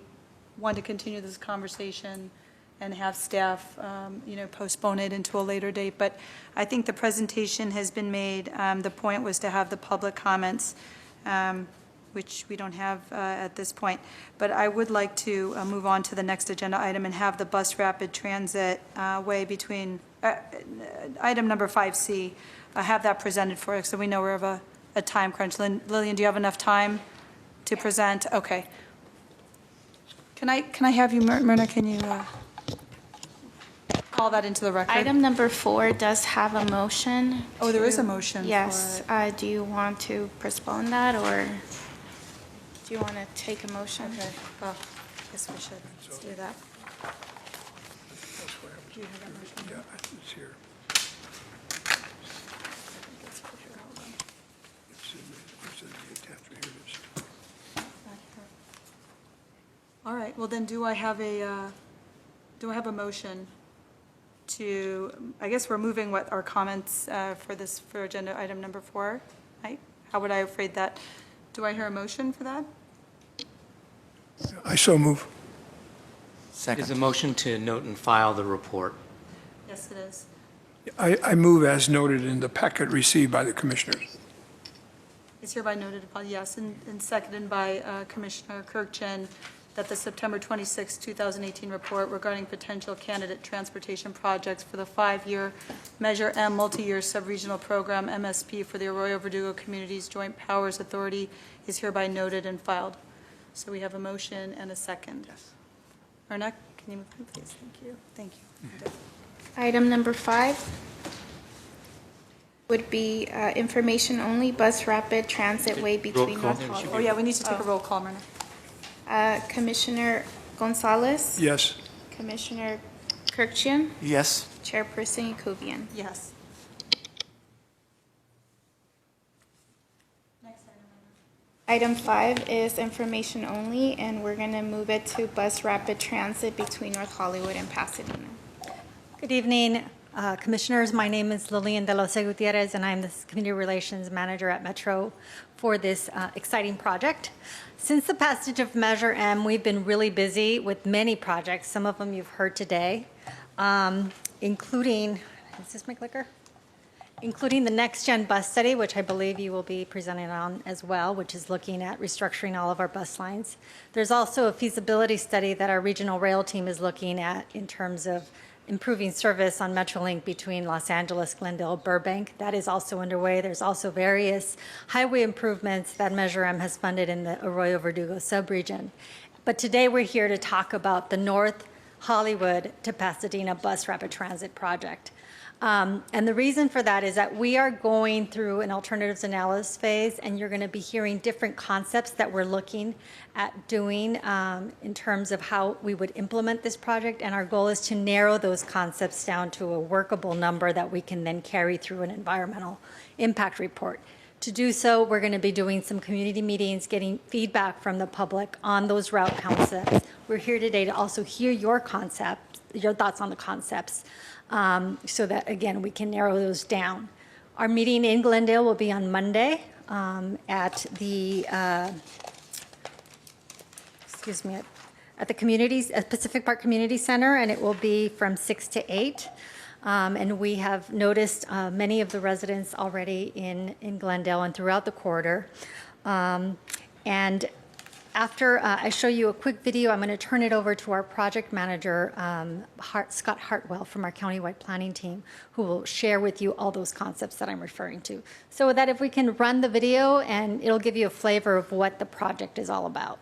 want to continue this conversation and have staff, postpone it into a later date. But I think the presentation has been made. The point was to have the public comments, which we don't have at this point. But I would like to move on to the next agenda item and have the bus rapid transit way between, item number 5C, have that presented for us, so we know we're of a time crunch. Lillian, do you have enough time to present? Okay. Can I have you, Myrna, can you? call that into the record. Item number 4 does have a motion. Oh, there is a to- motion for Yes. it. Do you want to postpone that, or do you want to take a motion? Okay, well, I guess we should. Let's do that. Do you have that motion? Yeah, it's here. It's in the attachment. Here it is. Back here. All right, well then, do I have a motion to, I guess we're moving what our comments for agenda item number 4, right? How would I phrase that? Do I hear a motion for that? I so move. Is a Second. motion to note and file the report. Yes, it is. I move as noted in the packet received by the commissioners. It's hereby noted upon, yes, and seconded by Commissioner Kirkjian, that the September 26, 2018 report regarding potential candidate transportation projects for the 5-year Measure M multi-year sub-regional program, MSP, for the Arroyo Verdugo Communities Joint Powers Authority is hereby noted and filed. So we have a motion and a second. Yes. Erna, can you move, please? Thank you. Thank you. Item number 5 would be information only, bus rapid transit way between call. North Hollywood. Oh, yeah, we need to take a roll call, Myrna. Commissioner Gonzalez, Yes. Commissioner Kirkjian, Yes. Chairperson Yakubian. Yes. Item 5 is information only, and we're going to move it to bus rapid transit between North Hollywood and Pasadena. Good evening, Commissioners. My name is Lillian De Los Gutierrez, and I'm the Community Relations Manager at Metro for this exciting project. Since the passage of Measure M, we've been really busy with many projects. Some of them you've heard today, including, is this my clicker? Including the next-gen bus study, which I believe you will be presenting on as well, which is looking at restructuring all of our bus lines. There's also a feasibility study that our regional rail team is looking at in terms of improving service on Metrolink between Los Angeles, Glendale, Burbank. That is also underway. There's also various highway improvements that Measure M has funded in the Arroyo Verdugo subregion. But today we're here to talk about the North Hollywood to Pasadena Bus Rapid Transit Project. And the reason for that is that we are going through an alternatives analysis phase, and you're going to be hearing different concepts that we're looking at doing in terms of how we would implement this project. And our goal is to narrow those concepts down to a workable number that we can then carry through an environmental impact report. To do so, we're going to be doing some community meetings, getting feedback from the public on those route concepts. We're here today to also hear your thoughts on the concepts, so that, again, we can narrow those down. Our meeting in Glendale will be on Monday at the, at the Pacific Park Community Center, and it will be from 6 to 8. And we have noticed many of the residents already in Glendale and throughout the corridor. And after I show you a quick video, I'm going to turn it over to our project manager, Scott Hartwell from our countywide planning team, who will share with you all those concepts that I'm referring to. So with that, if we can run the video, and it'll give you a flavor of what the project is all about.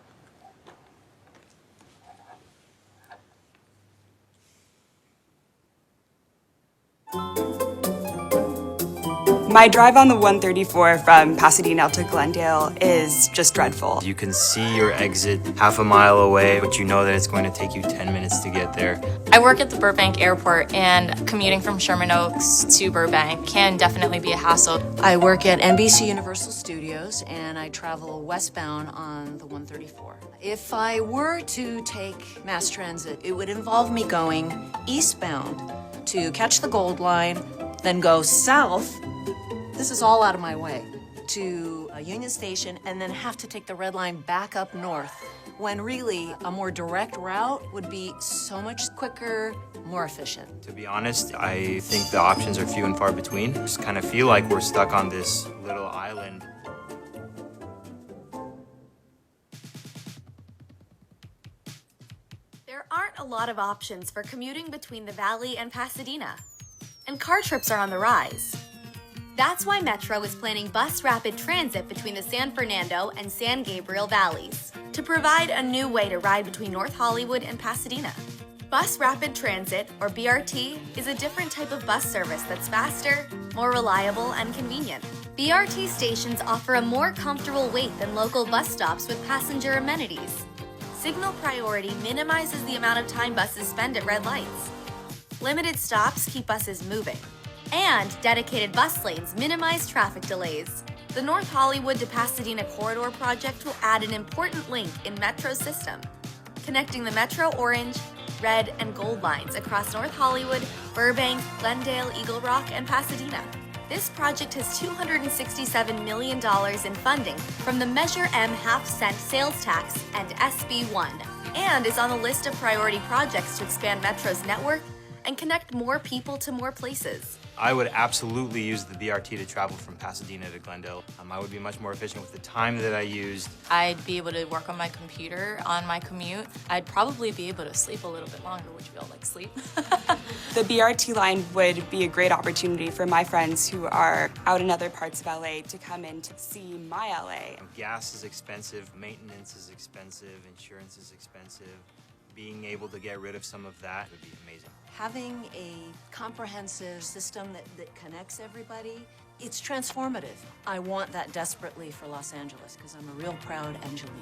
My drive on the 134 from Pasadena to Glendale is just dreadful. You can see your exit half a mile away, but you know that it's going to take you 10 minutes to get there. I work at the Burbank Airport, and commuting from Sherman Oaks to Burbank can definitely be a hassle. I work at NBC Universal Studios, and I travel westbound on the 134. If I were to take mass transit, it would involve me going eastbound to catch the Gold Line, then go south. This is all out of my way, to Union Station, and then have to take the Red Line back up north, when really a more direct route would be so much quicker, more efficient. To be honest, I think the options are few and far between. Just kind of feel like we're stuck on this little island. There aren't a lot of options for commuting between the Valley and Pasadena, and car trips are on the rise. That's why Metro is planning bus rapid transit between the San Fernando and San Gabriel valleys to provide a new way to ride between North Hollywood and Pasadena. Bus Rapid Transit, or BRT, is a different type of bus service that's faster, more reliable, and convenient. BRT stations offer a more comfortable wait than local bus stops with passenger amenities. Signal priority minimizes the amount of time buses spend at red lights. Limited stops keep buses moving. And dedicated bus lanes minimize traffic delays. The North Hollywood to Pasadena Corridor project will add an important link in Metro's system, connecting the Metro Orange, Red, and Gold lines across North Hollywood, Burbank, Glendale, Eagle Rock, and Pasadena. This project has $267 million in funding from the Measure M half-cent sales tax and SB1, and is on the list of priority projects to expand Metro's network and connect more people to more places. I would absolutely use the BRT to travel from Pasadena to Glendale. I would be much more efficient with the time that I used. I'd be able to work on my computer on my commute. I'd probably be able to sleep a little bit longer, which we all like sleep. The BRT line would be a great opportunity for my friends who are out in other parts of LA to come in to see my LA. Gas is expensive, maintenance is expensive, insurance is expensive. Being able to get rid of some of that would be amazing. Having a comprehensive system that connects everybody, it's transformative. I want that desperately for Los Angeles because I'm a real proud Angelino.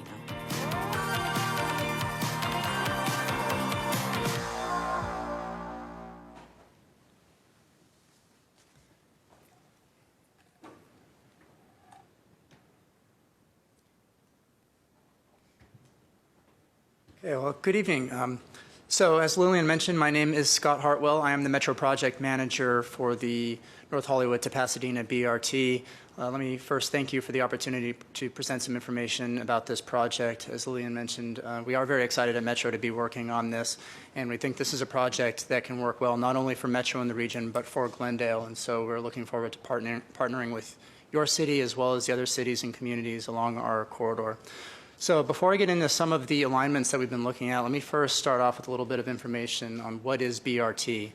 Okay, well, good evening. So as Lillian mentioned, my name is Scott Hartwell. I am the Metro Project Manager for the North Hollywood to Pasadena BRT. Let me first thank you for the opportunity to present some information about this project. As Lillian mentioned, we are very excited at Metro to be working on this, and we think this is a project that can work well not only for Metro in the region, but for Glendale. And so we're looking forward to partnering with your city as well as the other cities and communities along our corridor. So before I get into some of the alignments that we've been looking at, let me first start off with a little bit of information on what is BRT.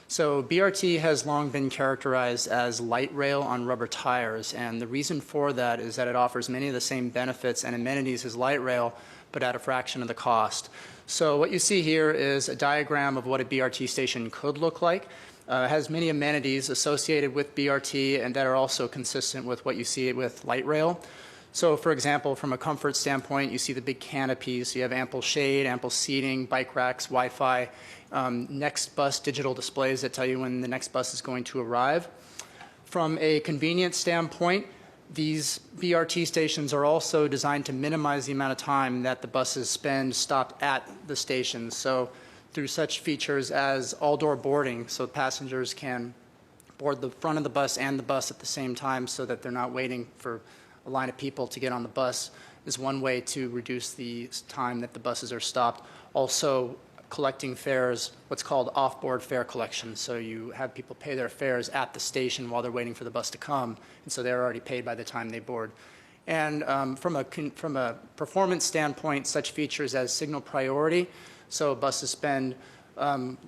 So BRT has long been characterized as light rail on rubber tires, and the reason for that is that it offers many of the same benefits and amenities as light rail, but at a fraction of the cost. So what you see here is a diagram of what a BRT station could look like. It has many amenities associated with BRT and that are also consistent with what you see with light rail. So for example, from a comfort standpoint, you see the big canopies. You have ample shade, ample seating, bike racks, Wi-Fi, next bus digital displays that tell you when the next bus is going to arrive. From a convenience standpoint, these BRT stations are also designed to minimize the amount of time that the buses spend stopped at the stations. So through such features as all-door boarding, so passengers can board the front of the bus and the bus at the same time so that they're not waiting for a line of people to get on the bus, is one way to reduce the time that the buses are stopped. Also, collecting fares, what's called off-board fare collection. So you have people pay their fares at the station while they're waiting for the bus to come, and so they're already paid by the time they board. And from a performance standpoint, such features as signal priority, so buses spend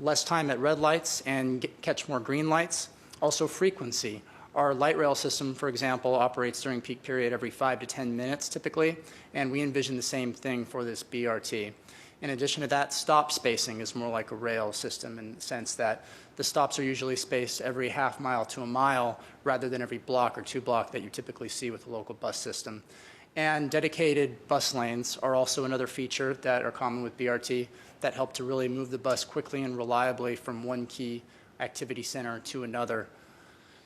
less time at red lights and catch more green lights. Also frequency. Our light rail system, for example, operates during peak period every 5 to 10 minutes typically, and we envision the same thing for this BRT. In addition to that, stop spacing is more like a rail system in the sense that the stops are usually spaced every half mile to a mile rather than every block or 2 block that you typically see with a local bus system. And dedicated bus lanes are also another feature that are common with BRT that help to really move the bus quickly and reliably from one key activity center to another.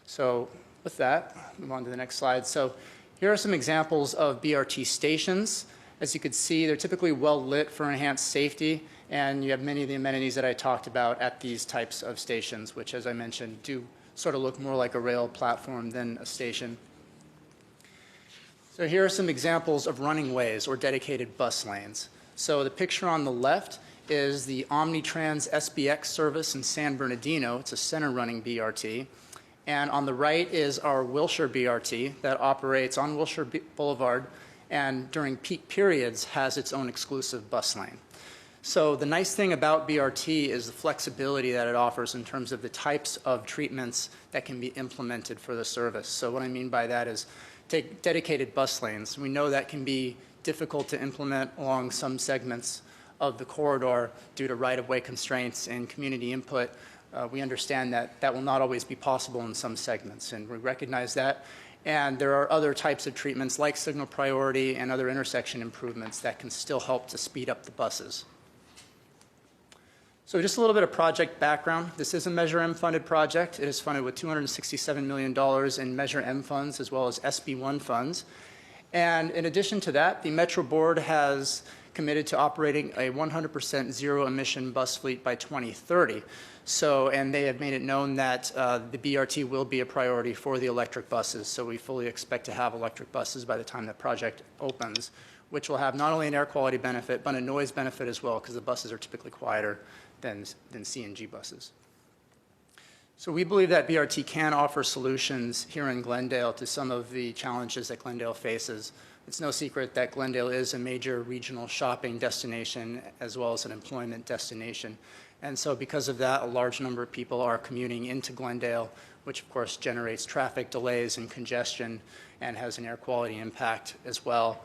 So with that, move on to the next slide. So here are some examples of BRT stations. As you can see, they're typically well lit for enhanced safety, and you have many of the amenities that I talked about at these types of stations, which, as I mentioned, do sort of look more like a rail platform than a station. So here are some examples of running ways or dedicated bus lanes. So the picture on the left is the Omnitrans SBX service in San Bernardino. It's a center-running BRT. And on the right is our Wilshire BRT that operates on Wilshire Boulevard and during peak periods has its own exclusive bus lane. So the nice thing about BRT is the flexibility that it offers in terms of the types of treatments that can be implemented for the service. So what I mean by that is take dedicated bus lanes. We know that can be difficult to implement along some segments of the corridor due to right-of-way constraints and community input. We understand that that will not always be possible in some segments, and we recognize that. And there are other types of treatments like signal priority and other intersection improvements that can still help to speed up the buses. So just a little bit of project background. This is a Measure M funded project. It is funded with $267 million in Measure M funds as well as SB1 funds. And in addition to that, the Metro Board has committed to operating a 100% zero emission bus fleet by 2030. So, and they have made it known that the BRT will be a priority for the electric buses. So we fully expect to have electric buses by the time that project opens, which will have not only an air quality benefit, but a noise benefit as well, because the buses are typically quieter than CNG buses. So we believe that BRT can offer solutions here in Glendale to some of the challenges that Glendale faces. It's no secret that Glendale is a major regional shopping destination as well as an employment destination. And so because of that, a large number of people are commuting into Glendale, which of course generates traffic delays and congestion and has an air quality impact as well.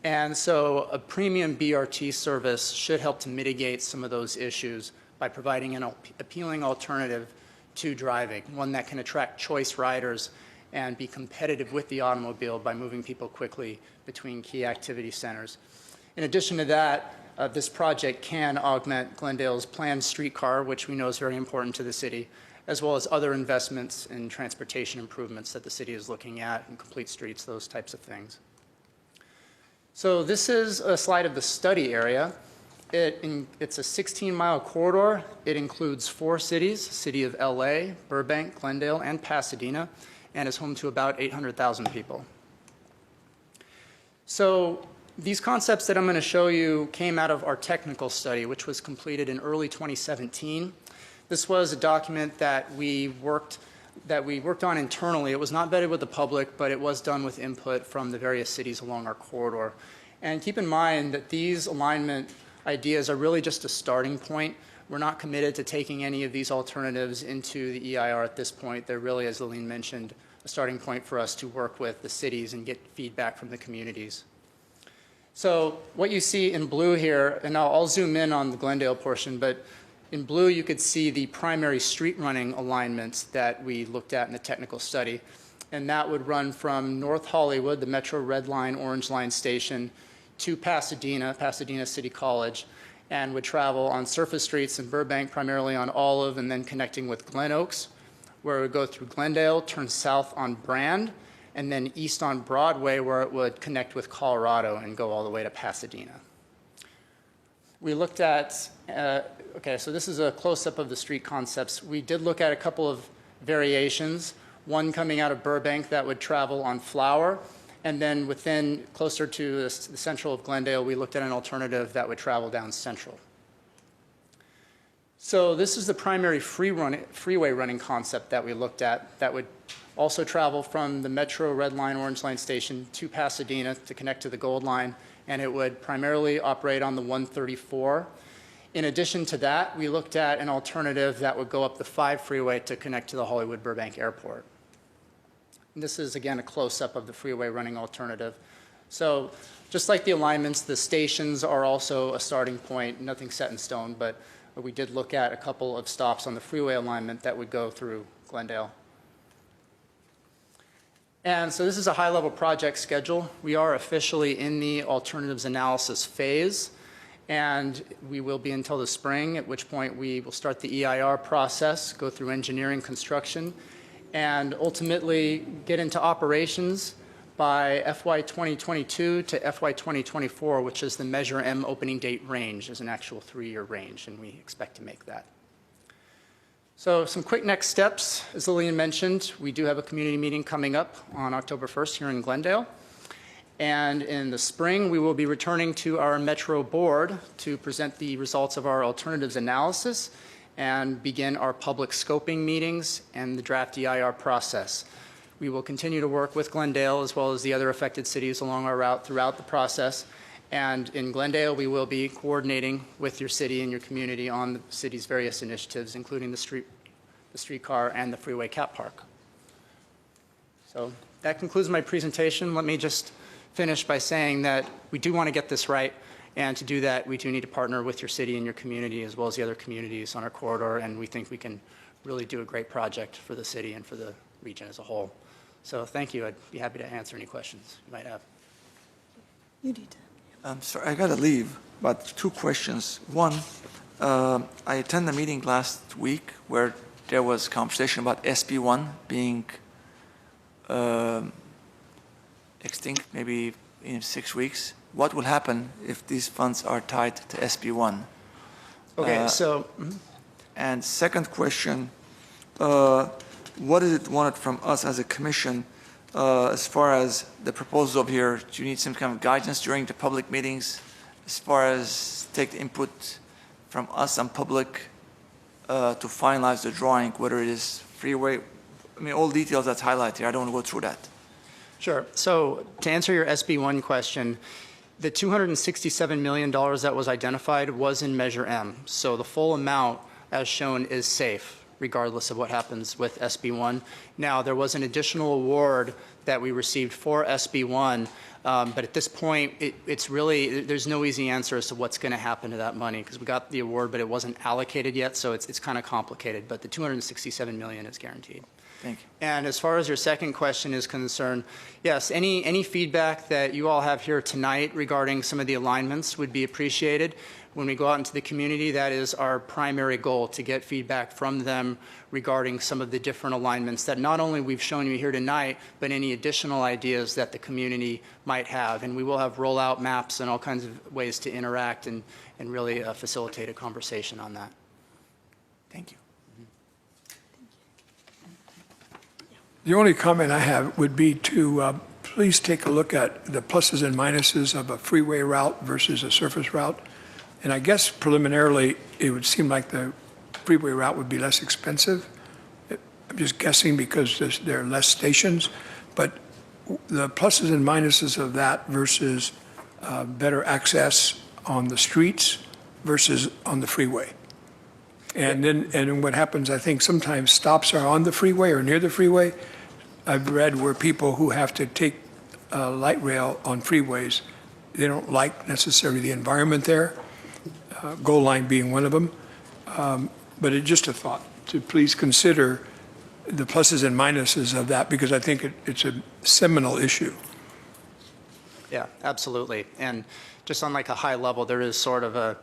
And so a premium BRT service should help to mitigate some of those issues by providing an appealing alternative to driving, one that can attract choice riders and be competitive with the automobile by moving people quickly between key activity centers. In addition to that, this project can augment Glendale's planned streetcar, which we know is very important to the city, as well as other investments in transportation improvements that the city is looking at, and complete streets, those types of things. So this is a slide of the study area. It's a 16-mile corridor. It includes 4 cities, city of LA, Burbank, Glendale, and Pasadena, and is home to about 800,000 people. So these concepts that I'm going to show you came out of our technical study, which was completed in early 2017. This was a document that we worked on internally. It was not vetted with the public, but it was done with input from the various cities along our corridor. And keep in mind that these alignment ideas are really just a starting point. We're not committed to taking any of these alternatives into the EIR at this point. They're really, as Lillian mentioned, a starting point for us to work with the cities and get feedback from the communities. So what you see in blue here, and I'll zoom in on the Glendale portion, but in blue you could see the primary street running alignments that we looked at in the technical study. And that would run from North Hollywood, the Metro Red Line, Orange Line station, to Pasadena, Pasadena City College, and would travel on surface streets in Burbank, primarily on Olive, and then connecting with Glen Oaks, where it would go through Glendale, turn south on Brand, and then east on Broadway, where it would connect with Colorado and go all the way to Pasadena. We looked at, okay, so this is a close-up of the street concepts. We did look at a couple of variations, one coming out of Burbank that would travel on Flower, and then within, closer to the central of Glendale, we looked at an alternative that would travel down Central. So this is the primary freeway running concept that we looked at that would also travel from the Metro Red Line, Orange Line station to Pasadena to connect to the Gold Line, and it would primarily operate on the 134. In addition to that, we looked at an alternative that would go up the 5 freeway to connect to the Hollywood Burbank Airport. And this is, again, a close-up of the freeway running alternative. So just like the alignments, the stations are also a starting point, nothing set in stone, but we did look at a couple of stops on the freeway alignment that would go through Glendale. And so this is a high-level project schedule. We are officially in the alternatives analysis phase, and we will be until the spring, at which point we will start the EIR process, go through engineering, construction, and ultimately get into operations by FY 2022 to FY 2024, which is the Measure M opening date range, is an actual 3-year range, and we expect to make that. So some quick next steps. As Lillian mentioned, we do have a community meeting coming up on October 1st here in Glendale. And in the spring, we will be returning to our Metro Board to present the results of our alternatives analysis and begin our public scoping meetings and the draft EIR process. We will continue to work with Glendale as well as the other affected cities along our route throughout the process. And in Glendale, we will be coordinating with your city and your community on the city's various initiatives, including the streetcar and the freeway cat park. So that concludes my presentation. Let me just finish by saying that we do want to get this right. And to do that, we do need to partner with your city and your community as well as the other communities on our corridor, and we think we can really do a great project for the city and for the region as a whole. So thank you. I'd be happy to answer any questions you might have. You need to. I'm sorry, I gotta leave, but two questions. One, I attended a meeting last week where there was conversation about SB1 being extinct maybe in 6 weeks. What will happen if these funds are tied to SB1? Okay, And second question, what is it wanted from us as a commission as far as the proposal up here? Do you need some kind of guidance during the public meetings as far as take the input from us and public to finalize the drawing, whether it is freeway? I mean, all details that's highlighted here. I don't want to go through that. Sure. So to answer your SB1 question, the $267 million that was identified was in Measure M. So the full amount, as shown, is safe, regardless of what happens with SB1. Now, there was an additional award that we received for SB1, but at this point, it's really, there's no easy answer as to what's going to happen to that money, because we got the award, but it wasn't allocated yet, so it's kind of complicated. But the $267 million is guaranteed. Thank you. And as far as your second question is concerned, yes, any feedback that you all have here tonight regarding some of the alignments would be appreciated. When we go out into the community, that is our primary goal, to get feedback from them regarding some of the different alignments that not only we've shown you here tonight, but any additional ideas that the community might have. And we will have rollout maps and all kinds of ways to interact and really facilitate a conversation on that. Thank you. The only comment I have would be to please take a look at the pluses and minuses of a freeway route versus a surface route. And I guess preliminarily, it would seem like the freeway route would be less expensive. I'm just guessing because there are less stations. But the pluses and minuses of that versus better access on the streets versus on the freeway. And then what happens, I think sometimes stops are on the freeway or near the freeway. I've read where people who have to take light rail on freeways, they don't like necessarily the environment there, Gold Line being one of them. But it's just a thought to please consider the pluses and minuses of that, because I think it's a seminal issue. Yeah, absolutely. And just on like a high level, there is sort of a,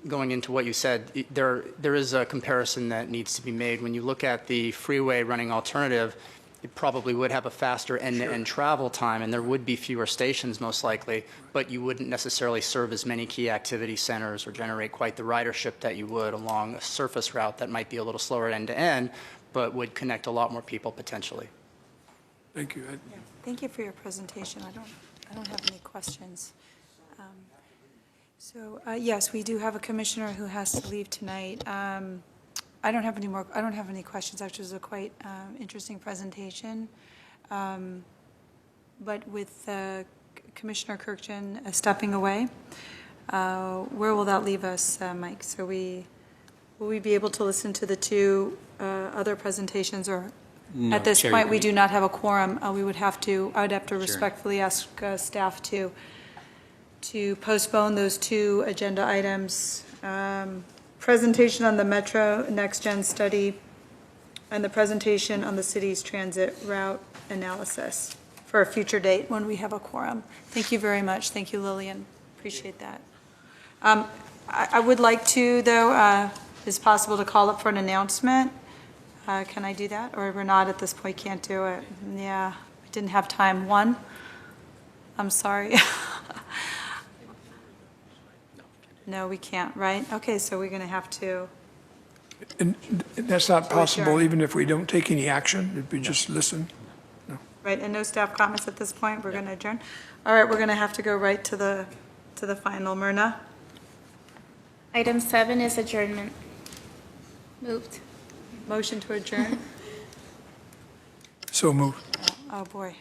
going into what you said, there is a comparison that needs to be made. When you look at the freeway running alternative, it probably would have a faster end-to-end travel time, and there would be fewer stations most likely, but you wouldn't necessarily serve as many key activity centers or generate quite the ridership that you would along a surface route that might be a little slower end-to-end, but would connect a lot more people potentially. Thank you. Thank you for your presentation. I don't have any questions. Yes, we do have a commissioner who has to leave tonight. I don't have any questions. Actually, it was a quite interesting presentation. But with Commissioner Kirkjian stepping away, where will that leave us, Mike? So will we be able to listen to the two other presentations, or No, at this Chair, point we do not have a quorum? I would have to Sure. respectfully ask staff to postpone those two agenda items. Presentation on the Metro Next Gen study and the presentation on the city's transit route analysis for a future date when we have a quorum. Thank you very much. Thank you, Lillian. Appreciate that. I would like to, though, is it possible to call up for an announcement? Can I do that? Or we're not at this point, can't do it? Yeah, I didn't have time. One? I'm sorry. No, we can't, right? Okay, so we're going to have to. And that's not possible Adjourn. even if we don't take any action, if we just listen? No. Right, and no staff comments at this point. We're going to adjourn. All right, we're going to have to go right to the final. Myrna? Item 7 is adjournment. Moved. Motion to adjourn? So moved. Oh, boy.